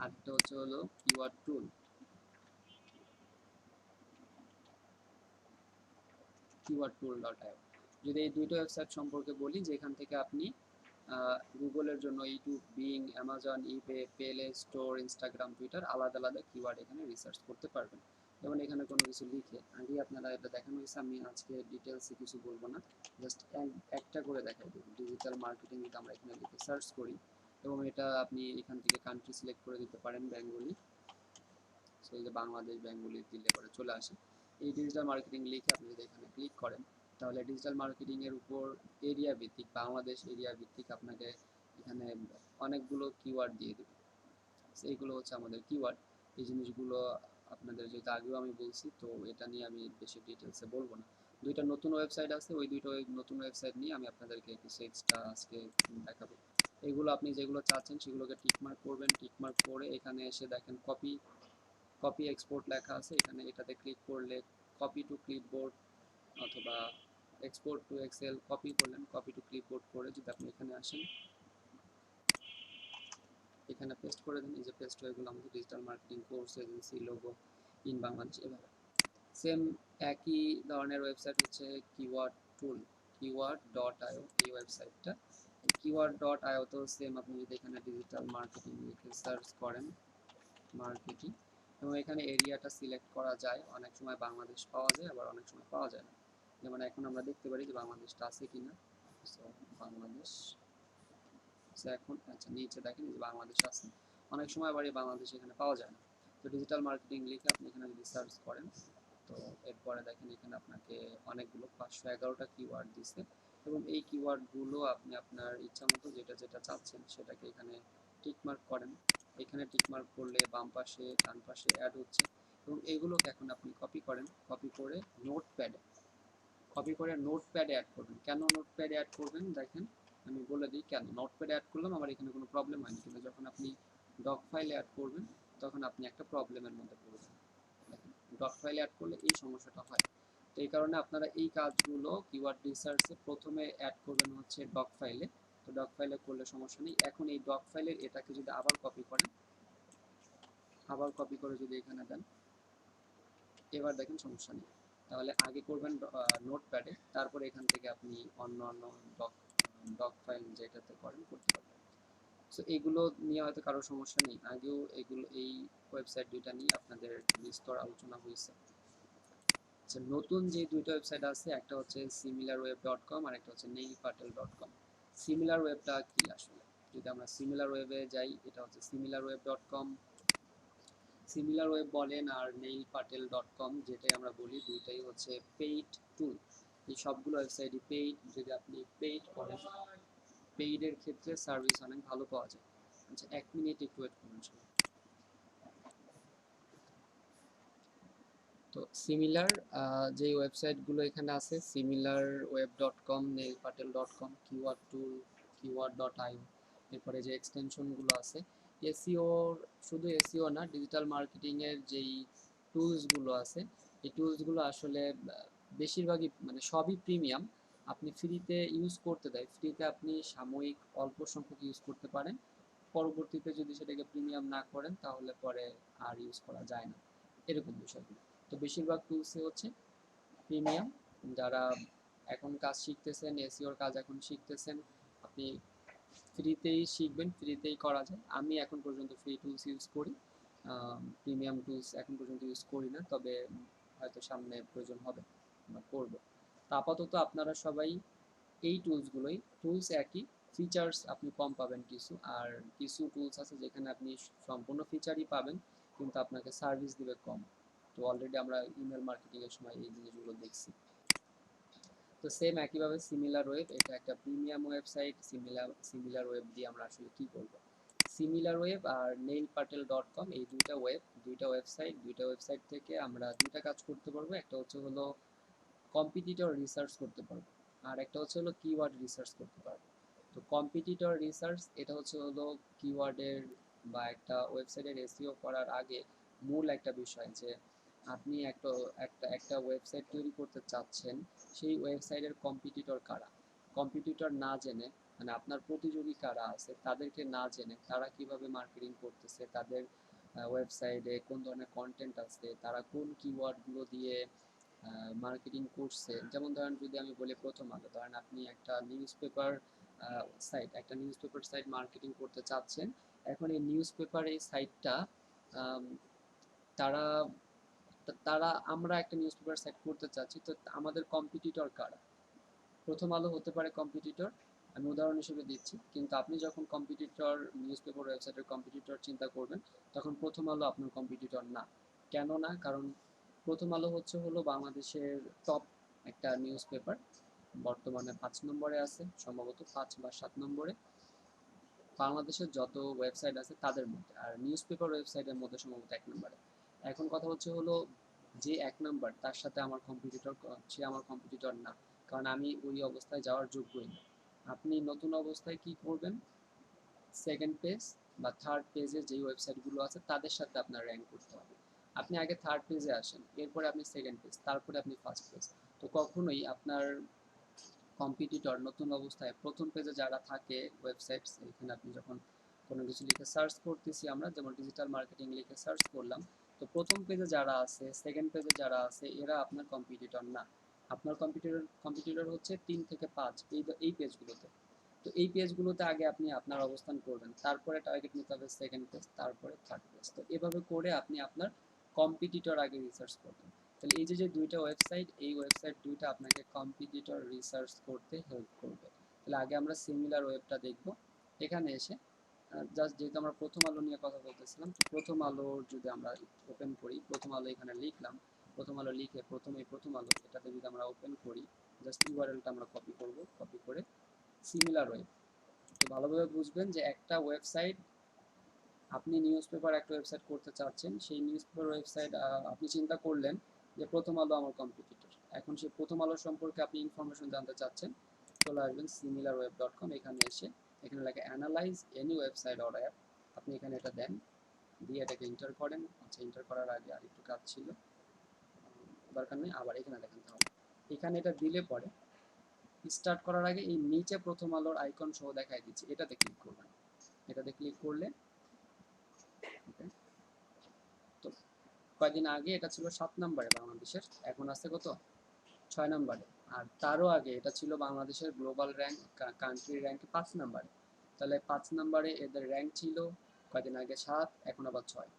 আরেকটা হচ্ছে হলো কিওয়ার্ড টুল। keywordtool.io। যদি এই দুইটা ওয়েবসাইট সম্পর্কে বলি, যেখান থেকে আপনি গুগলের জন্য ইউটিউব, বিং, অ্যামাজন, ইবে, পেলে স্টোর, ইনস্টাগ্রাম, টুইটার আলাদা আলাদা কিওয়ার্ড এখানে রিসার্চ করতে পারবেন। যেমন এখানে কোনো কিছু লিখে আগে আপনারা এটা দেখানো হয়েছে, আমি আজকে ডিটেলসে কিছু বলবো না, জাস্ট একটা করে দেখাই দেবো। ডিজিটাল মার্কেটিং যদি আমরা এখানে লিখে সার্চ করি, এবং এটা আপনি এখান থেকে কান্ট্রি সিলেক্ট করে দিতে পারেন, বেঙ্গলি, সেই যে বাংলাদেশ বেঙ্গলি দিলে পরে চলে আসে। এই ডিজিটাল মার্কেটিং লিখে আপনি যদি এখানে ক্লিক করেন, তাহলে ডিজিটাল মার্কেটিং এর উপর এরিয়া ভিত্তিক, বাংলাদেশ এরিয়া ভিত্তিক আপনাকে এখানে অনেকগুলো কিওয়ার্ড দিয়ে দেবে। এইগুলো হচ্ছে আমাদের কিওয়ার্ড। এই জিনিসগুলো আপনাদের যেহেতু আগেও আমি বলছি, তো এটা নিয়ে আমি বেশি ডিটেলসে বলবো না। দুইটা নতুন ওয়েবসাইট আছে, ওই দুইটা নতুন ওয়েবসাইট নিয়ে আমি আপনাদেরকে কিছু এক্সট্রা আজকে দেখাবো। এগুলো আপনি যেগুলো চাচ্ছেন সেগুলোকে টিকমার্ক করবেন, টিকমার্ক করে এখানে এসে দেখেন কপি কপি এক্সপোর্ট লেখা আছে, এখানে এটাতে ক্লিক করলে কপি টু ক্লিপবোর্ড অথবা এক্সপোর্ট টু এক্সেল কপি করলেন, কপি টু ক্লিপবোর্ড করে যদি আপনি এখানে আসেন, এখানে পেস্ট করে দেন। এই যে পেস্ট হয়ে গেলো আমাদের digital marketing course agency logo in Bangladesh. এভাবে সেম একই ধরনের ওয়েবসাইট হচ্ছে কিওয়ার্ড টুল, কিওয়ার্ড ডট আইও এই ওয়েবসাইটটা। কিওয়ার্ড ডট আইও তো সেম, আপনি যদি এখানে ডিজিটাল মার্কেটিং লিখে সার্চ করেন মার্কেটিং, এবং এখানে এরিয়াটা সিলেক্ট করা যায়, অনেক সময় বাংলাদেশ পাওয়া যায় আবার অনেক সময় পাওয়া যায় না। যেমন এখন আমরা দেখতে পারি যে বাংলাদেশটা আছে কিনা। সো বাংলাদেশ, সো এখন আচ্ছা নিচে দেখেন যে বাংলাদেশ আছে, অনেক সময় আবার এই বাংলাদেশ এখানে পাওয়া যায় না। তো ডিজিটাল মার্কেটিং লিখে আপনি এখানে যদি সার্চ করেন, তো এরপরে দেখেন এখানে আপনাকে অনেকগুলো 511টা কিওয়ার্ড দিছে, এবং এই কিওয়ার্ডগুলো আপনি আপনার ইচ্ছা মতো যেটা যেটা চাচ্ছেন সেটাকে এখানে টিকমার্ক করেন। এখানে টিকমার্ক করলে বাম পাশে ডান পাশে অ্যাড হচ্ছে, এবং এগুলোকে এখন আপনি কপি করেন, কপি করে নোটপ্যাডে অ্যাড করবেন। কেন নোটপ্যাডে অ্যাড করবেন দেখেন আমি বলে দিই কেন। নোটপ্যাডে অ্যাড করলাম আমার এখানে কোনো প্রবলেম হয়নি, কিন্তু যখন আপনি ডক ফাইলে অ্যাড করবেন তখন আপনি একটা প্রবলেমের মধ্যে পড়বেন। দেখেন ডট ফাইলে অ্যাড করলে এই সমস্যাটা হয়। তো এই কারণে আপনারা এই কাজগুলো কিওয়ার্ড রিসার্চে প্রথমে অ্যাড করবেন হচ্ছে ডক ফাইলে। তো ডক ফাইলে করলে সমস্যা নেই। এখন এই ডক ফাইলের এটাকে যদি আবার কপি করেন, আবার কপি করে যদি এখানে দেন, এবার দেখেন সমস্যা নেই। তাহলে আগে করবেন নোটপ্যাডে, তারপর এখান থেকে আপনি অন্য অন্য ডক ডক ফাইল যেটাতে করেন করতে পারবেন। সো এগুলো নিয়ে হয়তো কারো সমস্যা নেই, আগেও এগুলো এই ওয়েবসাইট দুইটা নিয়ে আপনাদের বিস্তর আলোচনা হয়েছে। আচ্ছা, নতুন যে দুইটা ওয়েবসাইট আছে, একটা হচ্ছে similarweb.com আর একটা হচ্ছে neilpatel.com। সিমিলার ওয়েবটা কি আসলে, যদি আমরা সিমিলার ওয়েবে যাই, এটা হচ্ছে similarweb.com, সিমিলার ওয়েব বলেন আর neilpatel.com যেটাই আমরা বলি, দুইটাই হচ্ছে পেইড টুল। এই সবগুলো ওয়েবসাইটই পেইড। যদি আপনি পেইড করেন, পেইডের ক্ষেত্রে সার্ভিস অনেক ভালো পাওয়া যায়। আচ্ছা 1 মিনিট একটু ওয়েট করুন। তো সিমিলার যে ওয়েবসাইটগুলো এখানে আছে, similar web dot com, Neil Patel dot com, keyword tool, keyword dot IO, এরপরে যে এক্সটেনশনগুলো আছে, এসিও, শুধু এসিও না, ডিজিটাল মার্কেটিংয়ের যেই টুলসগুলো আছে, এই টুলসগুলো আসলে বেশিরভাগই মানে সবই প্রিমিয়াম, আপনি ফ্রিতে ইউজ করতে দেয়, ফ্রিতে আপনি সাময়িক অল্প সংখ্যক ইউজ করতে পারেন, পরবর্তীতে যদি সেটাকে প্রিমিয়াম না করেন তাহলে পরে আর ইউজ করা যায় না, এরকম বিষয়গুলো। তো বেশিরভাগ টুলসই হচ্ছে প্রিমিয়াম। যারা এখন কাজ শিখতেছেন, এসইওর কাজ এখন শিখতেছেন, আপনি ফ্রিতেই শিখবেন, ফ্রিতেই করা যায়। আমি এখন পর্যন্ত ফ্রি টুলস ইউজ করি, প্রিমিয়াম টুলস এখন পর্যন্ত ইউজ করি না, তবে হয়তো সামনে প্রয়োজন হবে বা করবো। তা আপাতত আপনারা সবাই এই টুলসগুলোই, টুলস একই, ফিচার্স আপনি কম পাবেন কিছু, আর কিছু টুলস আছে যেখানে আপনি সম্পূর্ণ ফিচারই পাবেন কিন্তু আপনাকে সার্ভিস দিবে কম। তো অলরেডি আমরা ইমেল মার্কেটিংয়ের সময় এই জিনিসগুলো দেখছি। তো সেম একইভাবে সিমিলার ওয়েব, এটা একটা প্রিমিয়াম ওয়েবসাইট। সিমিলার ওয়েব দিয়ে আমরা আসলে কি করব, সিমিলার ওয়েব আর neilpatel.com এই দুইটা ওয়েবসাইট থেকে আমরা দুইটা কাজ করতে পারবো। একটা হচ্ছে হলো কম্পিটিটর রিসার্চ করতে পারবো, আর একটা হচ্ছে হলো কিওয়ার্ড রিসার্চ করতে পারবো। তো কম্পিটিটর রিসার্চ এটা হচ্ছে হলো কিওয়ার্ডের বা একটা ওয়েবসাইটের এসইও করার আগে মূল একটা বিষয় যে আপনি একটা একটা একটা ওয়েবসাইট তৈরি করতে চাচ্ছেন, সেই ওয়েবসাইটের কম্পিটিটর কারা, কম্পিটিটর না জেনে, মানে আপনার প্রতিযোগী কারা আছে তাদেরকে না জেনে তারা কিভাবে মার্কেটিং করতেছে, তাদের ওয়েবসাইটে কোন ধরনের কন্টেন্ট আছে, তারা কোন কিওয়ার্ডগুলো দিয়ে মার্কেটিং করছে। যেমন ধরেন যদি আমি বলি প্রথম আলো, ধরেন আপনি একটা নিউজ পেপার সাইট মার্কেটিং করতে চাচ্ছেন। এখন এই নিউজ পেপার এই সাইটটা তারা তারা আমরা একটা নিউজ পেপার সাইট করতে চাচ্ছি, তো আমাদের কম্পিটিটর কারা, প্রথম আলো হতে পারে কম্পিটিটর, আমি উদাহরণ হিসেবে দিচ্ছি। কিন্তু আপনি যখন কম্পিটিটর নিউজ পেপার ওয়েবসাইটের কম্পিটিটর চিন্তা করবেন, তখন প্রথম আলো আপনার কম্পিটিটর না। কেন না? কারণ প্রথম আলো হচ্ছে হলো বাংলাদেশের টপ একটা নিউজ পেপার, বর্তমানে 5 নম্বরে আছে, সম্ভবত 5 বা 7 নম্বরে। বাংলাদেশের যত ওয়েবসাইট আছে তাদের মধ্যে, আর নিউজ পেপার ওয়েবসাইটের মধ্যে সম্ভবত 1 নম্বরে। এখন কথা হচ্ছে হলো, যে 1 নম্বর তার সাথে আমার কম্পিটিটর, সে আমার কম্পিটিটর না, কারণ আমি ওই অবস্থায় যাওয়ার যোগ্যই না। আপনি নতুন অবস্থায় কি করবেন, সেকেন্ড পেজ বা থার্ড পেজে যেই ওয়েবসাইটগুলো আছে তাদের সাথে আপনার র্যাঙ্ক করতে হবে। আপনি আগে থার্ড পেজে আসেন, এরপরে আপনি সেকেন্ড পেজ, তারপরে আপনি ফার্স্ট পেজ। তো কখনোই আপনার কম্পিটিটর নতুন অবস্থায় প্রথম পেজে যারা থাকে ওয়েবসাইট, এখানে আপনি যখন কোনো কিছু লিখে সার্চ করতেছি, আমরা যেমন ডিজিটাল মার্কেটিং লিখে সার্চ করলাম, তো প্রথম পেজে যারা আছে, সেকেন্ড পেজে যারা আছে, এরা আপনার কম্পিটিটর না। আপনার কম্পিটিটর হচ্ছে 3 থেকে 5 এই পেজগুলোতে। তো এই পেজগুলোতে আগে আপনি আপনার অবস্থান করবেন, তারপরে টার্গেট নিতে হবে সেকেন্ড পেজ, তারপরে থার্ড পেজ। তো এভাবে করে আপনি আপনার কম্পিটিটর আগে রিসার্চ করবেন। তাহলে এই যে যে দুইটা ওয়েবসাইট, এই ওয়েবসাইট দুইটা আপনাকে কম্পিটিটর রিসার্চ করতে হেল্প করবে। তাহলে আগে আমরা সিমিলার ওয়েবটা দেখব। এখানে এসে জাস্ট যেহেতু আমরা প্রথম আলো নিয়ে কথা বলতেছিলাম, তো প্রথম আলোর যদি আমরা ওপেন করি, প্রথম আলো এখানে লিখলাম, প্রথম আলো লিখে প্রথমে প্রথম আলো এটাতে যদি আমরা ওপেন করি, জাস্ট ইউআরএলটা আমরা কপি করব, কপি করে সিমিলার ওয়েব। তো ভালোভাবে বুঝবেন যে একটা ওয়েবসাইট, আপনি নিউজ পেপার একটা ওয়েবসাইট করতে চাচ্ছেন, সেই নিউজ পেপার ওয়েবসাইট আপনি চিন্তা করলেন যে প্রথম আলো আমার কম্পিটিটর, এখন সেই প্রথম আলো সম্পর্কে আপনি ইনফরমেশন জানতে চাচ্ছেন, চলে আসবেন similarweb.com। এখানে এসে এখানে লেখা analyse any website or app, আপনি এখানে এটা দেন, দিয়ে এটাকে এন্টার করেন। আচ্ছা, এন্টার করার আগে আর একটু কাজ ছিল, দরকার নেই, আবার এখানে দেখেন। তাহলে এখানে এটা দিলে পরে স্টার্ট করার আগে এই নিচে প্রথম আলোর আইকন সহ দেখাই দিচ্ছে, এটাতে ক্লিক করবেন। এটাতে ক্লিক করলে ওকে, তো কয়েকদিন আগে এটা ছিল 7 নম্বরে বাংলাদেশের, এখন আছে কত, 6 নম্বরে। আর তারও আগে এটা ছিল বাংলাদেশের গ্লোবাল র্যাঙ্ক, কান্ট্রি র্যাঙ্কে 5 নম্বরে। তাহলে 5 নম্বরে এদের র্যাঙ্ক ছিল কয়েকদিন আগে 7, এখন আবার 6।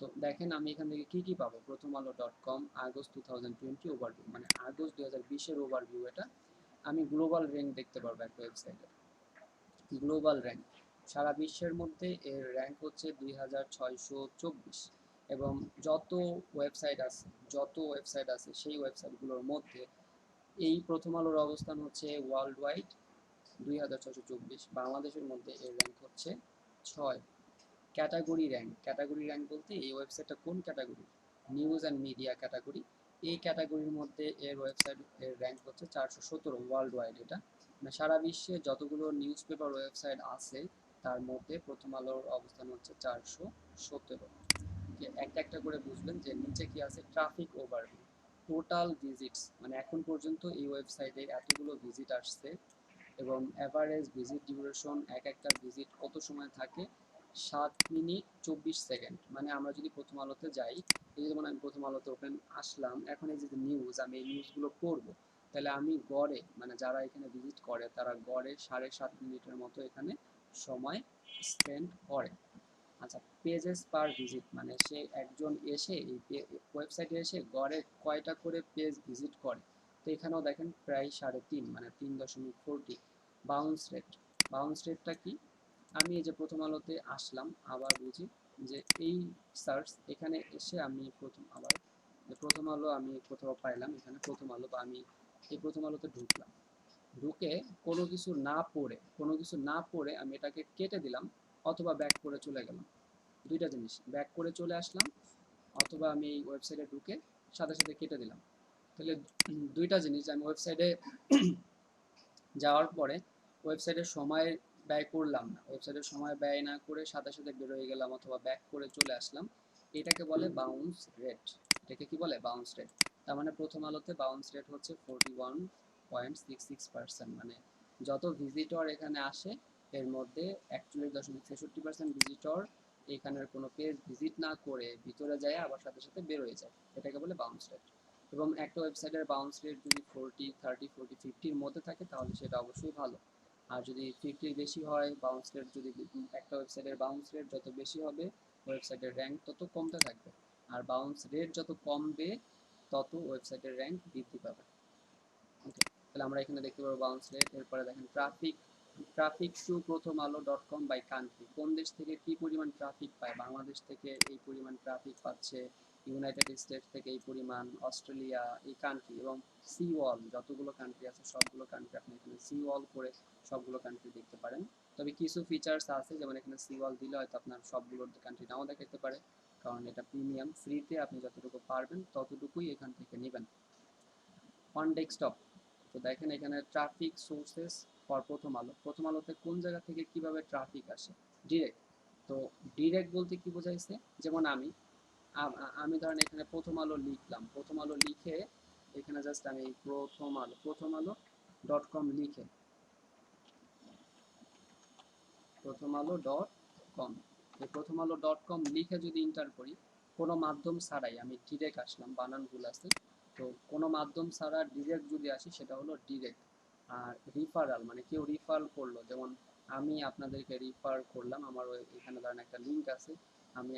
তো দেখেন আমি এখান থেকে কি কি পাবো, প্রথম আলো .com আগস্ট 2020 ওভারভিউ, মানে আগস্ট 2020-এর ওভারভিউ এটা। আমি গ্লোবাল র্যাঙ্ক দেখতে পারবো একটা ওয়েবসাইটে, গ্লোবাল র্যাঙ্ক সারা বিশ্বের মধ্যে এর র্যাঙ্ক হচ্ছে 2624। এবং যত ওয়েবসাইট আছে সেই ওয়েবসাইটগুলোর মধ্যে এই প্রথম আলোর অবস্থান হচ্ছে ওয়ার্ল্ড ওয়াইড 2624, বাংলাদেশের মধ্যে এর র্যাঙ্ক হচ্ছে 6। ক্যাটাগরি র্যাঙ্ক বলতে এই ওয়েবসাইটটা কোন category, news and media category. এই ক্যাটাগরির মধ্যে এর ওয়েবসাইট এর র্যাঙ্ক হচ্ছে 417 ওয়ার্ল্ড ওয়াইড। এটা মানে সারা বিশ্বে যতগুলো নিউজ পেপার ওয়েবসাইট আছে তার মধ্যে প্রথম আলোর অবস্থান হচ্ছে 417। একটা একটা করে বুঝবেন যে নিচে কি আছে, ট্রাফিক ওভারভিউ, টোটাল ভিজিটস, মানে এখন পর্যন্ত এই ওয়েবসাইটে এতগুলো ভিজিট আসছে, এবং অ্যাভারেজ ভিজিট ডিউরেশন, এক একটা ভিজিট কত সময় থাকে, 7 মিনিট 24 সেকেন্ড। মানে আমরা যদি প্রথম আলোতে যাই, এই যেমন আমি প্রথম আলোতে ওপেন আসলাম, এখন এই যে নিউজ, আমি এই নিউজগুলো পড়বো, তাহলে আমি গড়ে, মানে যারা এখানে ভিজিট করে তারা গড়ে 7.5 মিনিটের মতো এখানে সময় স্পেন্ড করে। আচ্ছা, পেজেস পার ভিজিট, মানে সে একজন এসে এই ওয়েবসাইটে এসে গড়ে কয়টা করে পেজ ভিজিট করে। তো এখানেও দেখেন প্রায় 3.5, মানে 3.40। বাউন্স রেটটা কি, আমি এই যে প্রথম আলোতে আসলাম, আবার বুঝি যে এই সার্চ, এখানে এসে আমি প্রথম আলো আমি কোথাও পাইলাম, এখানে প্রথম আলো, বা আমি এই প্রথম আলোতে ঢুকলাম, ঢুকে কোনো কিছু না পড়ে আমি এটাকে কেটে দিলাম, অথবা ব্যাক করে চলে গেলাম। দুইটা জিনিস, ব্যাক করে চলে আসলাম, অথবা আমি এই ওয়েবসাইটে ঢুকে সাথে সাথে কেটে দিলাম। তাহলে দুইটা জিনিস, আমি ওয়েবসাইটে যাওয়ার পরে ওয়েবসাইটে সময় ব্যয় করলাম না, ওয়েবসাইটে সময় ব্যয় না করে সাথে সাথে বেরোয় গেলাম অথবা ব্যাক করে চলে আসলাম, এটাকে বলে বাউন্স রেট। এটাকে কি বলে, বাউন্স রেট। তার মানে প্রথম আলোতে বাউন্স রেট হচ্ছে 41.66%, মানে যত ভিজিটর এখানে আসে এর মধ্যে 41.63% ভিজিটর এখানের কোনো পেজ ভিজিট না করে ভিতরে যায়, আবার সাথে সাথে বেরোয় যায়, এটাকে বলে বাউন্স রেট। এবং একটা ওয়েবসাইটের বাউন্স রেট যদি 40, 30, 40, 50-র মধ্যে থাকে তাহলে সেটা অবশ্যই ভালো। আর যদি 50-র বেশি হয় বাউন্স রেট, যদি একটা ওয়েবসাইটের বাউন্স রেট যত বেশি হবে ওয়েবসাইটের র্যাঙ্ক তত কমতে থাকবে, আর বাউন্স রেট যত কমবে তত ওয়েবসাইটের র্যাঙ্ক বৃদ্ধি পাবে। ওকে, তাহলে আমরা এখানে দেখতে পাবো বাউন্স রেট। এরপরে দেখেন ট্রাফিক টু প্রথম আলো .com বাই কান্ট্রি, কোন দেশ থেকে কি পরিমাণ ট্রাফিক পায়, বাংলাদেশ থেকে এই পরিমাণ ট্রাফিক পাচ্ছে, ইউনাইটেড স্টেটস থেকে এই পরিমাণ, অস্ট্রেলিয়া, এই কান্ট্রি, এবং সি ওয়াল, যতগুলো কান্ট্রি আছে সবগুলো কান্ট্রি আপনি এখানে সি ওয়াল করে সবগুলো কান্ট্রি দেখতে পারেন। তবে কিছু ফিচার্স আছে, যেমন এখানে সিওয়াল দিলে হয়তো আপনার সবগুলোর কান্ট্রি নাও দেখাতে পারে, কারণ এটা প্রিমিয়াম। ফ্রিতে আপনি যতটুকু পারবেন ততটুকুই এখান থেকে নেবেন। অন ডেস্কটপ, তো দেখেন এখানে ট্রাফিক সোর্সেস ফর প্রথম আলো। প্রথম আলোতে কোন জায়গা থেকে কিভাবে ট্রাফিক আসে? ডিরেক্ট। তো ডিরেক্ট বলতে কি বোঝাইছে, যেমন আমি ধরেন এখানে প্রথম আলো লিখলাম, প্রথম আলো লিখে এখানে জাস্ট আমি প্রথম আলো ডট কম লিখে, প্রথম আলো ডট কম, এই প্রথম আলো ডট কম লিখে যদি এন্টার করি, কোনো মাধ্যম ছাড়াই আমি ডিরেক্ট আসলাম, বানান ভুল আছে, তো কোনো মাধ্যম ছাড়া ডিরেক্ট যদি আসি সেটা হলো ডিরেক্ট। আর রিফারাল মানে কেউ রিফার করলো, যেমন আমি আপনাদেরকে রিফার করলাম, আমার এখানে ধরেন একটা লিঙ্ক আছে,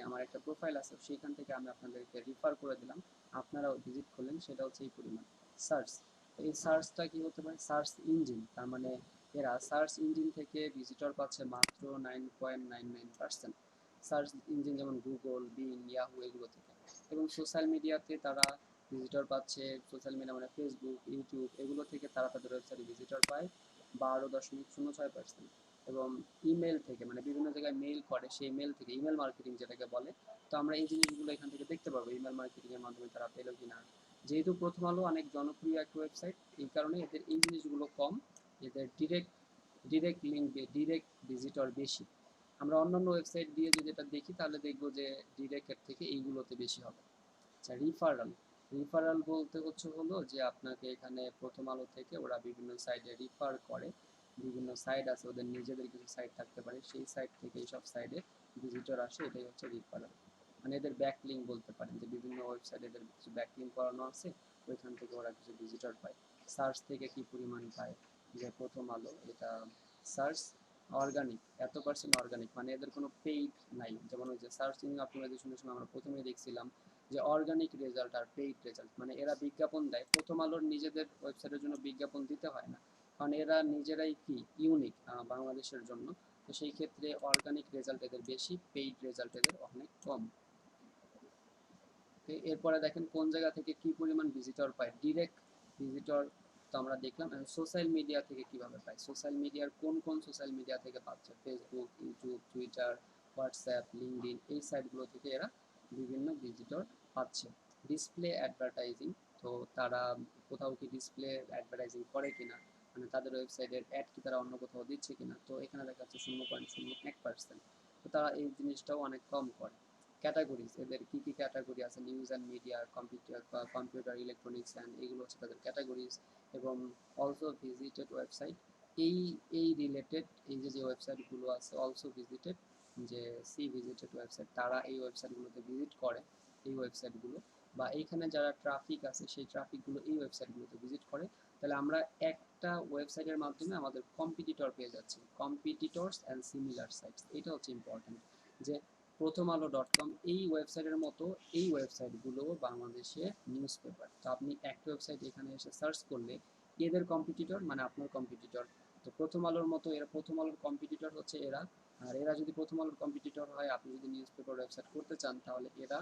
আমার একটা প্রোফাইল আছে, সেখান থেকে আমি আপনাদেরকে রিফার করে দিলাম, আপনারাও ভিজিট করলেন, সেটা হচ্ছে এই পরিমাণ। সার্চ, এই সার্চটা কি হতে পারে? সার্চ ইঞ্জিন, তার মানে এরা সার্চ ইঞ্জিন থেকে ভিজিটর পাচ্ছে মাত্র 9.99%। সার্চ ইঞ্জিন যেমন গুগল, বিং, ইয়াহু এগুলো থেকে। এবং সোশ্যাল মিডিয়াতে তারা ভিজিটর পাচ্ছে, সোশ্যাল মিডিয়া মানে ফেসবুক, ইউটিউব এগুলো থেকে তারা তাদের ওয়েবসাইটে ভিজিটর পায় 12.06%। এবং ইমেল থেকে, মানে বিভিন্ন জায়গায় মেল করে, সেই মেল থেকে, ইমেল মার্কেটিং যেটাকে বলে, তো আমরা এই জিনিসগুলো এখান থেকে দেখতে পারবো ইমেল মার্কেটিং এর মাধ্যমে তারা পেলো কিনা। যেহেতু প্রথম আলো অনেক জনপ্রিয় একটা ওয়েবসাইট, এই কারণে এদের এই জিনিসগুলো কম, এদের ডিরেক্ট লিঙ্ক, ডিরেক্ট ভিজিটর বেশি। আমরা অন্যান্য ওয়েবসাইট দিয়ে যদি এটা দেখি তাহলে দেখবো যে ডিরেক্টের থেকে এইগুলোতে বেশি হবে। আচ্ছা, রিফারাল। রিফারাল বলতে হলো যে আপনাকে এখানে প্রথম আলো থেকে ওরা বিভিন্ন সাইটে রিফার করে, বিভিন্ন সাইট আছে, ওদের নিজেদের কিছু সাইট থাকতে পারে, সেই সাইট থেকে এইসব সাইটে ভিজিটর আসে, এটাই হচ্ছে রিফারাল। মানে এদের ব্যাক লিঙ্ক বলতে পারেন, যে বিভিন্ন ওয়েবসাইটে এদের কিছু ব্যাক লিঙ্ক করানো আছে, ওইখান থেকে ওরা কিছু ভিজিটর পায়। সার্চ থেকে কি পরিমাণ পায়, যে প্রথম আলো এটা সার্চ অর্গানিক, এত% অর্গানিক, মানে এদের কোনো পেইড নাই। যেমন ওই যে সার্চ ইঞ্জিন অপটিমাইজেশনের সময় আমরা প্রথমেই দেখছিলাম যে অর্গানিক রেজাল্ট আর পেইড রেজাল্ট, মানে এরা বিজ্ঞাপন দেয়, প্রথম আলোর নিজেদের ওয়েবসাইটের জন্য বিজ্ঞাপন দিতে হয় না, কারণ এরা নিজেরাই কি ইউনিক বাংলাদেশের জন্য। তো সেই ক্ষেত্রে অর্গানিক রেজাল্ট এদের বেশি, পেইড রেজাল্ট এদের অনেক কম। এরপরে দেখেন কোন জায়গা থেকে কি পরিমাণ ভিজিটর পায়, ডিরেক্ট ভিজিটর। তো আমরা দেখলাম সোশ্যাল মিডিয়া থেকে কিভাবে পায়, সোশ্যাল মিডিয়ার কোন সোশ্যাল মিডিয়া থেকে পাচ্ছে, Facebook, YouTube, Twitter, WhatsApp, LinkedIn, এই সাইটগুলো থেকে এরা বিভিন্ন ভিজিটর পাচ্ছে। ডিসপ্লে অ্যাডভার্টাইজিং, তো তারা কোথাও কি ডিসপ্লে অ্যাডভার্টাইজিং করে কিনা, মানে তাদের ওয়েবসাইটের অ্যাড কি তারা অন্য কোথাও দিচ্ছে কিনা, তো এখানে দেখা যাচ্ছে 0.01%। তো তারা এই জিনিসটাও অনেক কম করে। ক্যাটাগরিজ, এদের কি কি ক্যাটাগরি আছে, news and media, computer, electronics and, এগুলো হচ্ছে তাদের ক্যাটাগরিজ। এবং অলসো ভিজিটেড ওয়েবসাইট, এই এই রিলেটেড, এই যে ওয়েবসাইটগুলো আছে অলসো ভিজিটেড, যে ভিজিটেড ওয়েবসাইট, তারা এই ওয়েবসাইটগুলোতে ভিজিট করে, এই ওয়েবসাইটগুলো বা এইখানে যারা ট্রাফিক আছে সেই ট্রাফিকগুলো এই ওয়েবসাইটগুলোতে ভিজিট করে। তাহলে আমরা একটা ওয়েবসাইটের মাধ্যমে আমাদের কম্পিটিটর পেয়ে যাচ্ছি, কম্পিটিটরস অ্যান্ড সিমিলার সাইটস, এটা হচ্ছে ইম্পর্টেন্ট। যে প্রথম আলো ডট কম এই ওয়েবসাইটের মতো এই ওয়েবসাইটগুলো বাংলাদেশে নিউজ পেপার, তো আপনি একটা ওয়েবসাইট এখানে এসে সার্চ করলে এদের কম্পিটিটর মানে আপনার কম্পিটিটর, তো প্রথম আলোর মতো এরা, প্রথম আলোর কম্পিটিটর হচ্ছে এরা। আর এরা যদি প্রথম আলোর কম্পিটিটর হয়, আপনি যদি নিউজ পেপার ওয়েবসাইট করতে চান তাহলে এরা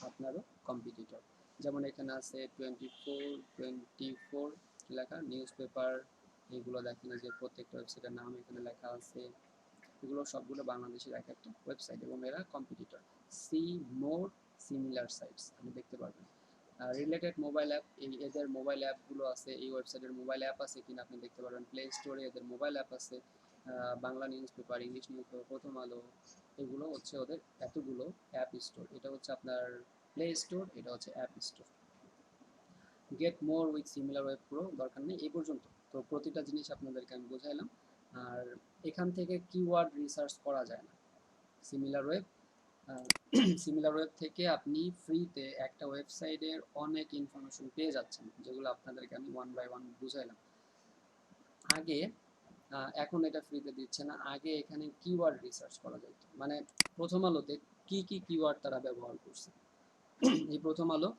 আপনারও কম্পিটিটর। যেমন এখানে আছে 24 লেখা নিউজ পেপার, এগুলো দেখেন যে প্রত্যেকটা ওয়েবসাইটের নাম এখানে লেখা আছে, এগুলো সবগুলো বাংলাদেশের এক একটা ওয়েবসাইট এবং এরা competitor. See more similar sites আপনি দেখতে পারবেন। রিলেটেড মোবাইল অ্যাপ, এই এদের মোবাইল অ্যাপগুলো আছে, এই ওয়েবসাইটের মোবাইল অ্যাপ আছে কিনা আপনি দেখতে পারবেন, প্লে স্টোরে এদের মোবাইল অ্যাপ আছে। Bangla news paper, English news paper, প্রথম আলো, এগুলো হচ্ছে ওদের এতগুলো অ্যাপ স্টোর। এটা হচ্ছে আপনার প্লে স্টোর, এটা হচ্ছে app store. Get more with similar web pro দরকার নেই এই পর্যন্ত। তো প্রতিটা জিনিস আপনাদেরকে আমি বোঝাইলাম। আর এখান থেকে কিওয়ার্ড রিসার্চ করা যায় না, সিমিলার ওয়েব, সিমিলার ওয়েব থেকে আপনি ফ্রিতে একটা ওয়েবসাইটের অনেক ইনফরমেশন পেয়ে যাচ্ছেন, যেগুলো আপনাদেরকে আমি ওয়ান বাই ওয়ান বুঝাইলাম। আগে এখন এটা ফ্রিতে দিচ্ছে না, আগে এখানে কিওয়ার্ড রিসার্চ করা যেত, মানে প্রথম আলোতে কি কি কিওয়ার্ড তারা ব্যবহার করছে, এই প্রথম আলো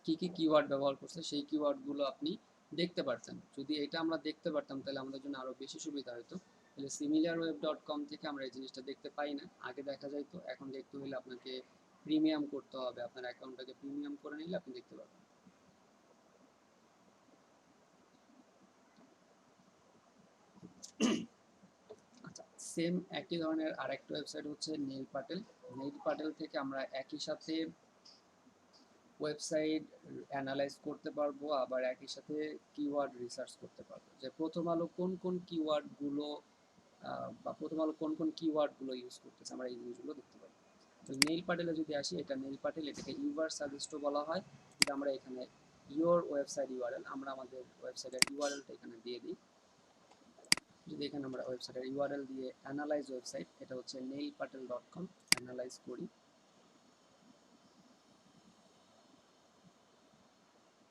কি কি কিওয়ার্ড ব্যবহার করছে সেই কিওয়ার্ডগুলো আপনি দেখতে পারতেন। যদি এটা আমরা দেখতে পারতাম তাহলে আমাদের জন্য আরও বেশি সুবিধা হতো। তাহলে similarweb.com থেকে আমরা এই জিনিসটা দেখতে পাই না, আগে দেখা যাইতো, এখন দেখতে হলে আপনাকে প্রিমিয়াম করতে হবে, আপনার অ্যাকাউন্টটাকে প্রিমিয়াম করে নিলে আপনি দেখতে পারবেন। আচ্ছা, সেম একই ধরনের আরেকটা ওয়েবসাইট হচ্ছে নীল পাটেল। নীল পাটেল থেকে আমরা একই সাথে ওয়েবসাইট অ্যানালাইজ করতে পারবো, আবার একই সাথে কিওয়ার্ড রিসার্চ করতে পারবো, যে প্রথম আলো কোন কোন কিওয়ার্ডগুলো বা প্রথম আলো কোন কোন কিওয়ার্ডগুলো ইউজ করতেছে আমরা এই জিনিসগুলো দেখতে পারবো। তো নেইল পাটেলে যদি আসি, এটা নেইল পাটেল, এটাকে ইউআর সাজেস্টও বলা হয়। যদি আমরা এখানে ইওর ওয়েবসাইট ইউআরএল, আমরা আমাদের ওয়েবসাইটের ইউআরএলটা এখানে দিয়ে দিই। যদি এখানে আমরা ওয়েবসাইটের ইউআরএল দিয়ে অ্যানালাইজ ওয়েবসাইট, এটা হচ্ছে neilpatel.com, অ্যানালাইজ করি।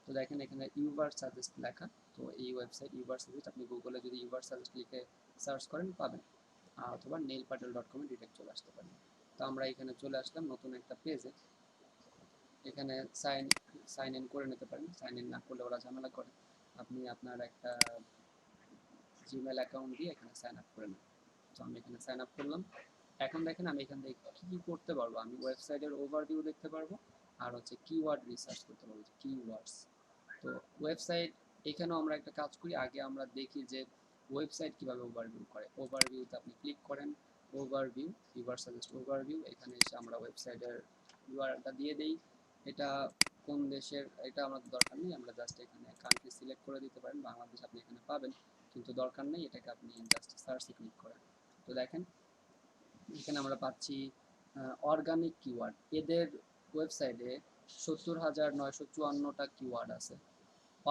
তো দেখেন এখানে ইউভার সাজেস্ট লেখা। তো এই ওয়েবসাইট ইউভার সাজেস্ট, আপনি গুগলে যদি ইউভার সাজেস্ট লিখে সার্চ করেন পাবেন, অথবা neilpatel.com এ ডিরেক্ট চলে আসতে পারেন। তো আমরা এখানে চলে আসলাম নতুন একটা পেজে। এখানে সাইন ইন করে নিতে পারেন, সাইন ইন না করলে ওরা ঝামেলা করে। আপনি আপনার একটা জিমেল অ্যাকাউন্ট দিয়ে এখানে সাইন আপ করে নেন। তো আমি এখানে সাইন আপ করলাম। এখন দেখেন আমি এখান থেকে কি কি করতে পারবো, আমি ওয়েবসাইটের ওভারভিউ দেখতে পারবো, আর হচ্ছে কিওয়ার্ড রিসার্চ করতে পারবো, কিওয়ার্ডস। তো ওয়েবসাইট, এখানেও আমরা একটা কাজ করি, আগে আমরা দেখি যে ওয়েবসাইট কিভাবে ওভারভিউ করে। ওভারভিউতে আপনি ক্লিক করেন, ওভারভিউ, ইউআর সাজেস্ট ওভারভিউ, এখানে এসে আমরা ওয়েবসাইটের ইউআরএলটা দিয়ে দেই। এটা কোন দেশের এটা আমাদের দরকার নেই, আমরা জাস্ট এখানে কান্ট্রি সিলেক্ট করে দিতে পারেন, বাংলাদেশ আপনি এখানে পাবেন, কিন্তু দরকার নেই, এটাকে আপনি জাস্ট সার্চে ক্লিক করেন। তো দেখেন এখানে আমরা পাচ্ছি অর্গানিক কিওয়ার্ড, এদের ওয়েবসাইটে 70,954টা কিওয়ার্ড আছে।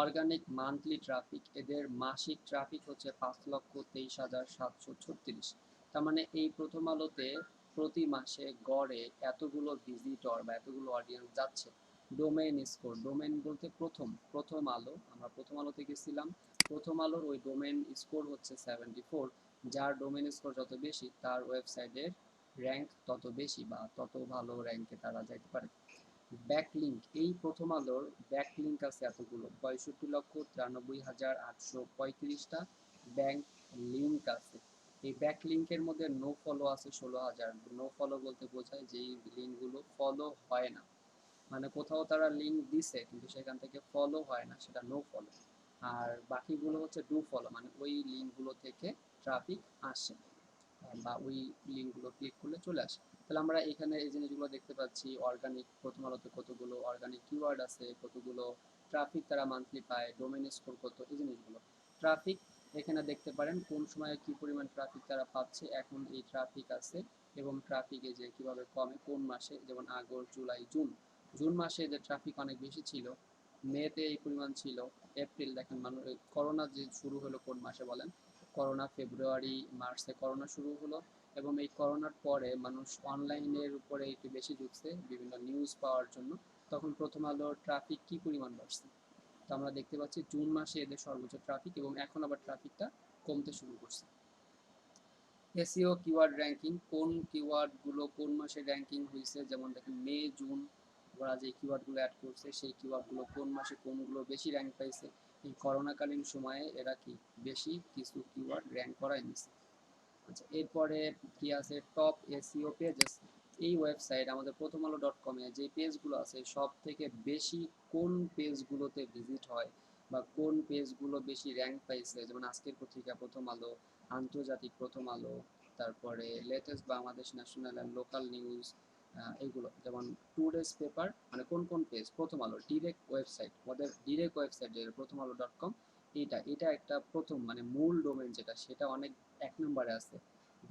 অর্গানিক মান্থলি ট্রাফিক, এদের মাসিক ট্রাফিক হচ্ছে 5,23,736। তার মানে এই প্রথম আলোতে প্রতি মাসে গড়ে এতগুলো ভিজিটর বা এতগুলো অডিয়েন্স যাচ্ছে। ডোমেইন স্কোর, ডোমেইন বলতে প্রথম আলো, আমরা প্রথম আলোতে গেছিলাম, প্রথম আলোর ওই ডোমেইন স্কোর হচ্ছে 74। যার ডোমেইন স্কোর যত বেশি তার ওয়েবসাইটের র্যাঙ্ক তত বেশি বা তত ভালো র্যাঙ্কে তারা যাইতে পারে। ব্যাকলিঙ্ক, এই প্রথম আলোর ব্যাকলিঙ্ক আছে এতগুলো, 65,93,835টা ব্যাংক লিঙ্ক আছে। এই ব্যাকলিঙ্কের মধ্যে নো ফলো আছে 16,000। নো ফলো বলতে বোঝায় যে এই লিঙ্কগুলো ফলো হয় না, মানে কোথাও তারা লিঙ্ক দিছে কিন্তু সেখান থেকে ফলো হয় না, সেটা নো ফলো। আর বাকিগুলো হচ্ছে ডু ফলো, মানে ওই লিঙ্কগুলো থেকে ট্রাফিক আসে বা ওই লিঙ্কগুলো ক্লিক করলে চলে আসে। তাহলে আমরা এখানে এই জিনিসগুলো দেখতে পাচ্ছি, অর্গানিক প্রথম আলোতে কতগুলো অর্গানিক কিওয়ার্ড আছে, কতগুলো ট্রাফিক তারা মান্থলি পায়, ডোমেইন স্কোর কত, এই জিনিসগুলো। ট্রাফিক এখানে দেখতে পারেন কোন সময়ে কি পরিমাণ ট্রাফিক তারা পাচ্ছে, এখন এই ট্রাফিক আছে, এবং ট্রাফিকে যে কিভাবে কমে কোন মাসে, যেমন আগস্ট, জুলাই, জুন। জুন মাসে এদের ট্রাফিক অনেক বেশি ছিল, মেতে এই পরিমাণ ছিল, এপ্রিল দেখেন মানুষ, করোনা যে শুরু হলো কোন মাসে বলেন, করোনা ফেব্রুয়ারি মার্চে করোনা শুরু হলো, এবং এই করোনার পরে মানুষ অনলাইনের উপরে একটু বেশি ঝুঁকছে বিভিন্ন নিউজ পাওয়ার জন্য, তখন প্রথম আলোর ট্রাফিক কি পরিমাণ বাড়ছে। তো আমরা দেখতে পাচ্ছি জুন মাসে এদের সর্বোচ্চ ট্রাফিক, এবং এখন আবার ট্রাফিকটা কমতে শুরু করছে। এসইও কিওয়ার্ড র্যাঙ্কিং, কোন কিওয়ার্ডগুলো কোন মাসে র্যাঙ্কিং হয়েছে, যেমন দেখেন মে জুন ওরা যে কিওয়ার্ডগুলো অ্যাড করছে সেই কিওয়ার্ডগুলো কোন মাসে কোনগুলো বেশি র্যাঙ্ক পাইছে। এই করোনাকালীন সময়ে এরা কি বেশি কিছু কিওয়ার্ড র্যাঙ্ক করায় নিছে। আচ্ছা, এরপরে কি আছে, টপ এসইও পেজেস। এই ওয়েবসাইট আমাদের প্রথম আলো .com-এ যে পেজগুলো আছে সব থেকে বেশি কোন পেজগুলোতে ভিজিট হয় বা কোন পেজগুলো বেশি র্যাঙ্ক পাইছে, যেমন আজকের পত্রিকা প্রথম আলো, আন্তর্জাতিক প্রথম আলো, তারপরে latest Bangladesh, national and local news, এইগুলো যেমন টুডেজ পেপার, মানে কোন কোন পেজ প্রথম আলো ডিরেক্ট ওয়েবসাইট, ওদের ডিরেক্ট ওয়েবসাইট যেটা প্রথম আলো .com, এটা একটা প্রথম মানে মূল ডোমেন যেটা, সেটা অনেক এক নম্বরে আছে।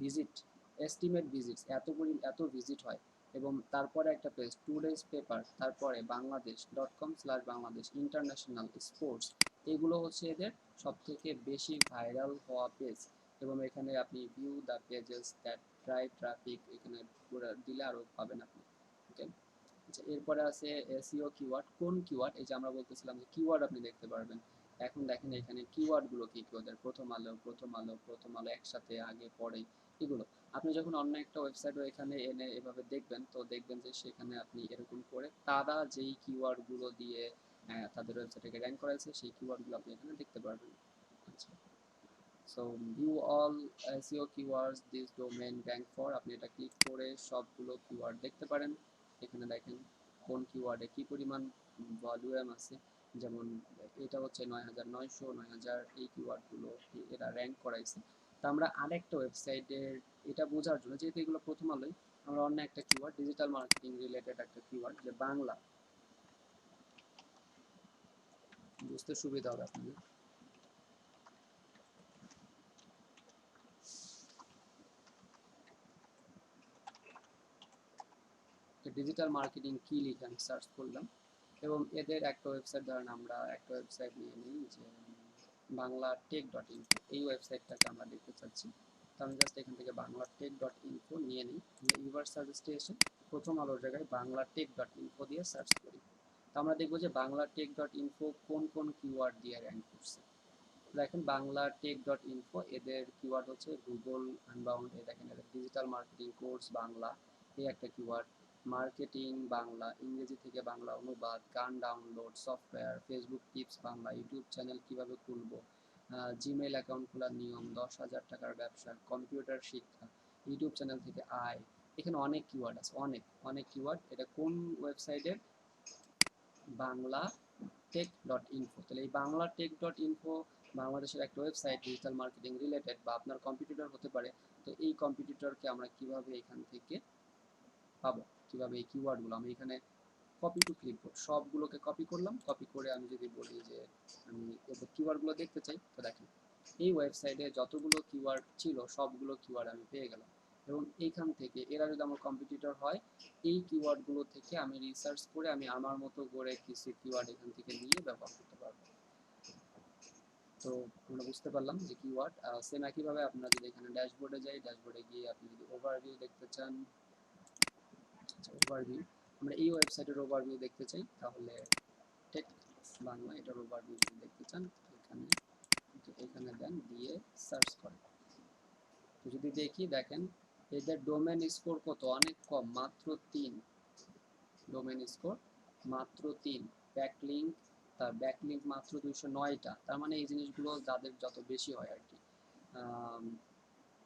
ভিজিট, এস্টিমেট ভিজিটস, এত ভিজিট হয়। এবং তারপরে একটা পেজ টুডেজ পেপার, তারপরে বাংলাদেশ .com/বাংলাদেশ, ইন্টারন্যাশনাল, স্পোর্টস, এগুলো হচ্ছে এদের সব থেকে বেশি ভাইরাল হওয়া পেজ। এবং এখানে আপনি view the pages that drive traffic, এখানে দিলে আরও পাবেন আপনি। ওকে, আচ্ছা, এরপরে আছে এসইও কিওয়ার্ড, কোন কিওয়ার্ড, এই যে আমরা বলতেছিলাম যে কিওয়ার্ড আপনি দেখতে পারবেন। এখন দেখেন এখানে কিওয়ার্ডগুলো কি কি ওদের, প্রথম আলো, প্রথম আলো, প্রথম আলো একসাথে, আগে পরে, এগুলো। আপনি যখন অন্য একটা ওয়েবসাইটও এখানে এনে এভাবে দেখবেন, তো দেখবেন যে সেখানে আপনি এরকম করে তারা যেই কিওয়ার্ডগুলো দিয়ে তাদের ওয়েবসাইটকে র্যাঙ্ক করাইছে সেই কিওয়ার্ডগুলো আপনি এখানে দেখতে পারবেন। আচ্ছা, so view all SEO keywords this domain rank for, আপনি এটা ক্লিক করে সবগুলো কিওয়ার্ড দেখতে পারেন। এখানে দেখেন কোন কিওয়ার্ডে কি পরিমাণ ভলিউম আছে, যেমন এটা হচ্ছে 9,900, 9,000, এই কিওয়ার্ডগুলো এরা র্যাঙ্ক করাইছে। তো আমরা আরেকটা ওয়েবসাইটের এটা বোঝার জন্য, যেহেতু এগুলো প্রথম আলোই, আমরা অন্য একটা কিওয়ার্ড, ডিজিটাল মার্কেটিং রিলেটেড একটা কিওয়ার্ড, যে বাংলা, বুঝতে সুবিধা হবে আপনাদের। ডিজিটাল মার্কেটিং কি লিখে আমি সার্চ করলাম, এবং এদের একটা ওয়েবসাইট, ধরেন আমরা একটা ওয়েবসাইট নিয়ে নিই যে বাংলা টেক ডট ইনফো, এই ওয়েবসাইটটাকে আমরা দেখতে চাচ্ছি। তো আমি জাস্ট এখান থেকে বাংলা টেক ডট ইনফো নিয়ে নিই, ইউভার সাজেস্টে এসে প্রথম আলোর জায়গায় বাংলা টেক ডট ইনফো দিয়ে সার্চ করি। তো আমরা দেখবো যে বাংলা টেক ডট ইনফো কোন কোন কিওয়ার্ড দিয়ে র্যাঙ্ক করছে। দেখেন বাংলা টেক ডট ইনফো, এদের কিওয়ার্ড হচ্ছে গুগল আনবাউন্ড, এ দেখেন এদের ডিজিটাল মার্কেটিং কোর্স বাংলা, এই একটা কিওয়ার্ড, মার্কেটিং বাংলা, ইংরেজি থেকে বাংলা অনুবাদ, গান download, software, Facebook tips Bangla, YouTube channel কিভাবে খুলবো, জিমেল অ্যাকাউন্ট খোলার নিয়ম, 10,000 টাকার ব্যবসা, কম্পিউটার শিক্ষা, ইউটিউব চ্যানেল থেকে আয়। এখানে অনেক কিওয়ার্ড আছে, অনেক অনেক কিওয়ার্ড। এটা কোন ওয়েবসাইটের? Bangla tech dot info. তাহলে এই বাংলা টেক ডট ইনফো বাংলাদেশের একটা ওয়েবসাইট, ডিজিটাল মার্কেটিং রিলেটেড, বা আপনার কম্পিটিটর হতে পারে। তো এই কম্পিটিটরকে আমরা কিভাবে এখান থেকে পাবো, কিভাবে এই কিওয়ার্ডগুলো আমি এখানে কপি টু ক্লিপবোর্ড সবগুলোকে কপি করলাম। কপি করে আমি যদি বলি যে আমি এদের কিওয়ার্ডগুলো দেখতে চাই, তো দেখেন এই ওয়েবসাইটে যতগুলো কিওয়ার্ড ছিল সবগুলো কিওয়ার্ড আমি পেয়ে গেলাম। এবং এইখান থেকে এরা যদি আমার কম্পিটিটর হয়, এই কিওয়ার্ডগুলো থেকে আমি রিসার্চ করে আমি আমার মতো করে কিছু কিওয়ার্ড এখান থেকে নিয়ে ব্যবহার করতে পারবো। তো আমরা বুঝতে পারলাম যে কিওয়ার্ড সেম একইভাবে আপনারা যদি এখানে ড্যাশবোর্ডে যাই, ড্যাশবোর্ডে গিয়ে আপনি যদি ওভারভিউ দেখতে চান, ওভারভিউ, আমরা এই ওয়েবসাইটের ওভারভিউ দেখতে চাই, তাহলে টেক বাংলা এটার ওভারভিউ যদি দেখতে চান, এখানে এখানে দেন, দিয়ে সার্চ করেন। তো যদি দেখি, দেখেন এদের ডোমেন স্কোর কত, অনেক কম, মাত্র 3। ডোমেন স্কোর মাত্র 3। ব্যাকলিঙ্ক, তার ব্যাকলিঙ্ক মাত্র 209টা। তার মানে এই জিনিসগুলো যাদের যত বেশি হয় আর কি।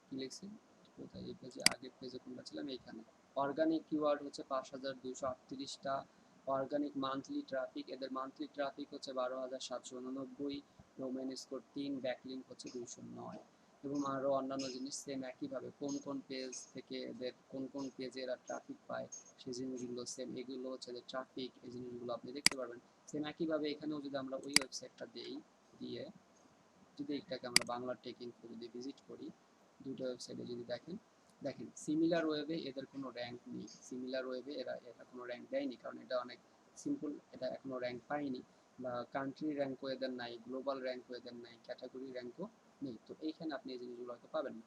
কি লিখছি কোথায়, এই পেজে, আগের পেজে কোনটা ছিলাম, এইখানে। অর্গানিক কিওয়ার্ড হচ্ছে 5,238টা। অর্গানিক মান্থলি ট্রাফিক, এদের মান্থলি ট্রাফিক হচ্ছে 12,789। ডোমেন স্কোর 3, ব্যাকলিঙ্ক হচ্ছে 209। এবং আরও অন্যান্য জিনিস সেম একইভাবে, কোন কোন পেজ থেকে এদের কোন কোন পেজে এরা ট্রাফিক পায় সেই জিনিসগুলো সেম, এগুলো হচ্ছে যে ট্রাফিক, এই জিনিসগুলো আপনি দেখতে পারবেন। সেম একইভাবে এখানেও যদি আমরা ওই ওয়েবসাইটটা দিই, দিয়ে যদি এটাকে আমরা বাংলা টেক ইনফো যদি ভিজিট করি, দুটো ওয়েবসাইটে যদি দেখেন, দেখেন সিমিলার ওয়েবে এদের কোনো র্যাঙ্ক নেই। সিমিলার ওয়েবে এটা কোনো র্যাঙ্ক দেয়নি, কারণ এটা অনেক সিম্পল, এটা এখনো র্যাঙ্ক পায়নি, বা কান্ট্রি র্যাঙ্কও এদের নাই, গ্লোবাল র্যাঙ্কও এদের নাই, ক্যাটাগরি র্যাঙ্কও নেই। তো এইখানে আপনি এই জিনিসগুলো হয়তো পাবেন না।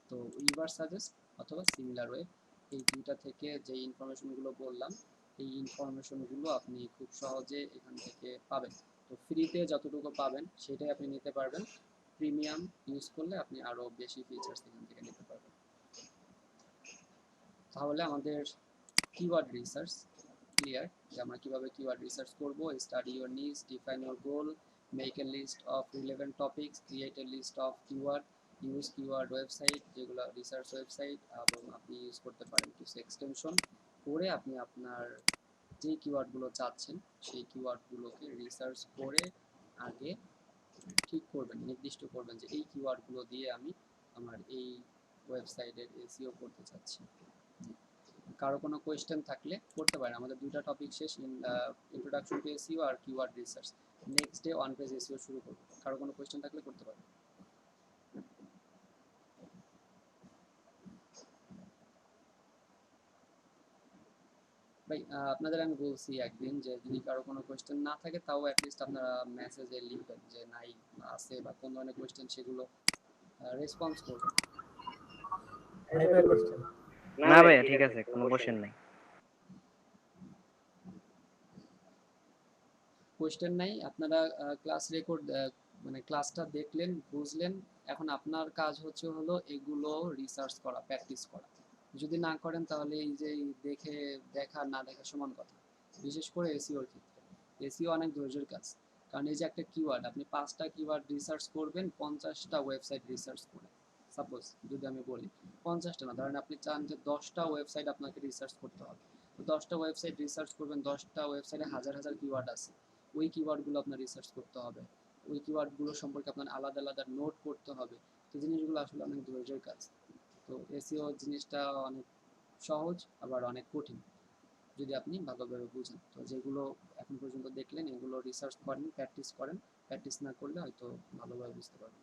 তো ইউভার সাজেস্ট অথবা সিমিলার ওয়েব, এই দুইটা থেকে যে ইনফরমেশনগুলো বললাম, এই ইনফরমেশনগুলো আপনি খুব সহজে এখান থেকে পাবেন। তো ফ্রিতে যতটুকু পাবেন সেটাই আপনি নিতে পারবেন, প্রিমিয়াম ইউজ করলে আপনি আরও বেশি ফিচার্স এখান থেকে নিতে পারবেন। তাহলে আমাদের কিওয়ার্ড রিসার্চ ক্লিয়ার, যে আমরা কীভাবে কিওয়ার্ড রিসার্চ করব। Study your needs, define your goal, make a list of relevant topics, create a list of keyword, use keyword website, যেগুলো রিসার্চ ওয়েবসাইট, এবং আপনি ইউজ করতে পারেন কিছু এক্সটেনশন করে আপনি আপনার যে কিওয়ার্ডগুলো চাচ্ছেন সেই কিওয়ার্ডগুলোকে রিসার্চ করে আগে ঠিক করবেন, নির্দিষ্ট করবেন যে এই কিওয়ার্ডগুলো দিয়ে আমি আমার এই ওয়েবসাইটের এসইও করতে চাচ্ছি। কারো কোনো কোয়েশ্চেন থাকলে করতে পারেন। আমাদের দুইটা টপিক শেষ, ইন্ট্রোডাকশন টু এসইও আর keyword research. Next day one page SEO শুরু করব। কারো কোনো কোয়েশ্চেন থাকলে করতে পারেন। ভাই আপনাদের আমি বলছি একদিন যে যদি কারো কোনো কোয়েশ্চেন না থাকে তাও অ্যাটলিস্ট আপনারা মেসেজে লিখবেন যে নাই, আছে, বা কোন ধরনের কোয়েশ্চেন সেগুলো রেসপন্স করবেন।
না ভাইয়া ঠিক আছে, কোনো কোশ্চেন নাই।
কোয়েশ্চেন নাই, আপনারা ক্লাস রেকর্ড, মানে ক্লাসটা দেখলেন, বুঝলেন, এখন আপনার কাজ হচ্ছে হলো এগুলো রিসার্চ করা, প্র্যাকটিস করা। যদি না করেন তাহলে এই যে দেখে দেখা না দেখা সমান কথা, বিশেষ করে এসইওর ক্ষেত্রে। এসইও অনেক ধৈর্যের কাজ, কারণ এই যে একটা কিওয়ার্ড আপনি 5টা কিওয়ার্ড রিসার্চ করবেন 50টা ওয়েবসাইট রিসার্চ করে। সাপোজ যদি আমি বলি 50টা না, ধরেন আপনি চান যে 10টা ওয়েবসাইট আপনাকে রিসার্চ করতে হবে, তো 10টা ওয়েবসাইট রিসার্চ করবেন, 10টা ওয়েবসাইটে হাজার হাজার কিওয়ার্ড আছে, ওই কিওয়ার্ডগুলো আপনার রিসার্চ করতে হবে, ওই কিওয়ার্ডগুলো সম্পর্কে আপনার আলাদা আলাদা নোট করতে হবে। তো তো জিনিসগুলো আসলে অনেক ধৈর্যের কাজ। তো এসইও জিনিসটা অনেক সহজ আবার অনেক কঠিন যদি আপনি ভালোভাবে বুঝেন। তো যেগুলো এখন পর্যন্ত দেখলেন এগুলো রিসার্চ করেন, প্র্যাকটিস করেন। প্র্যাকটিস না করলে হয়তো ভালোভাবে বুঝতে পারবেন।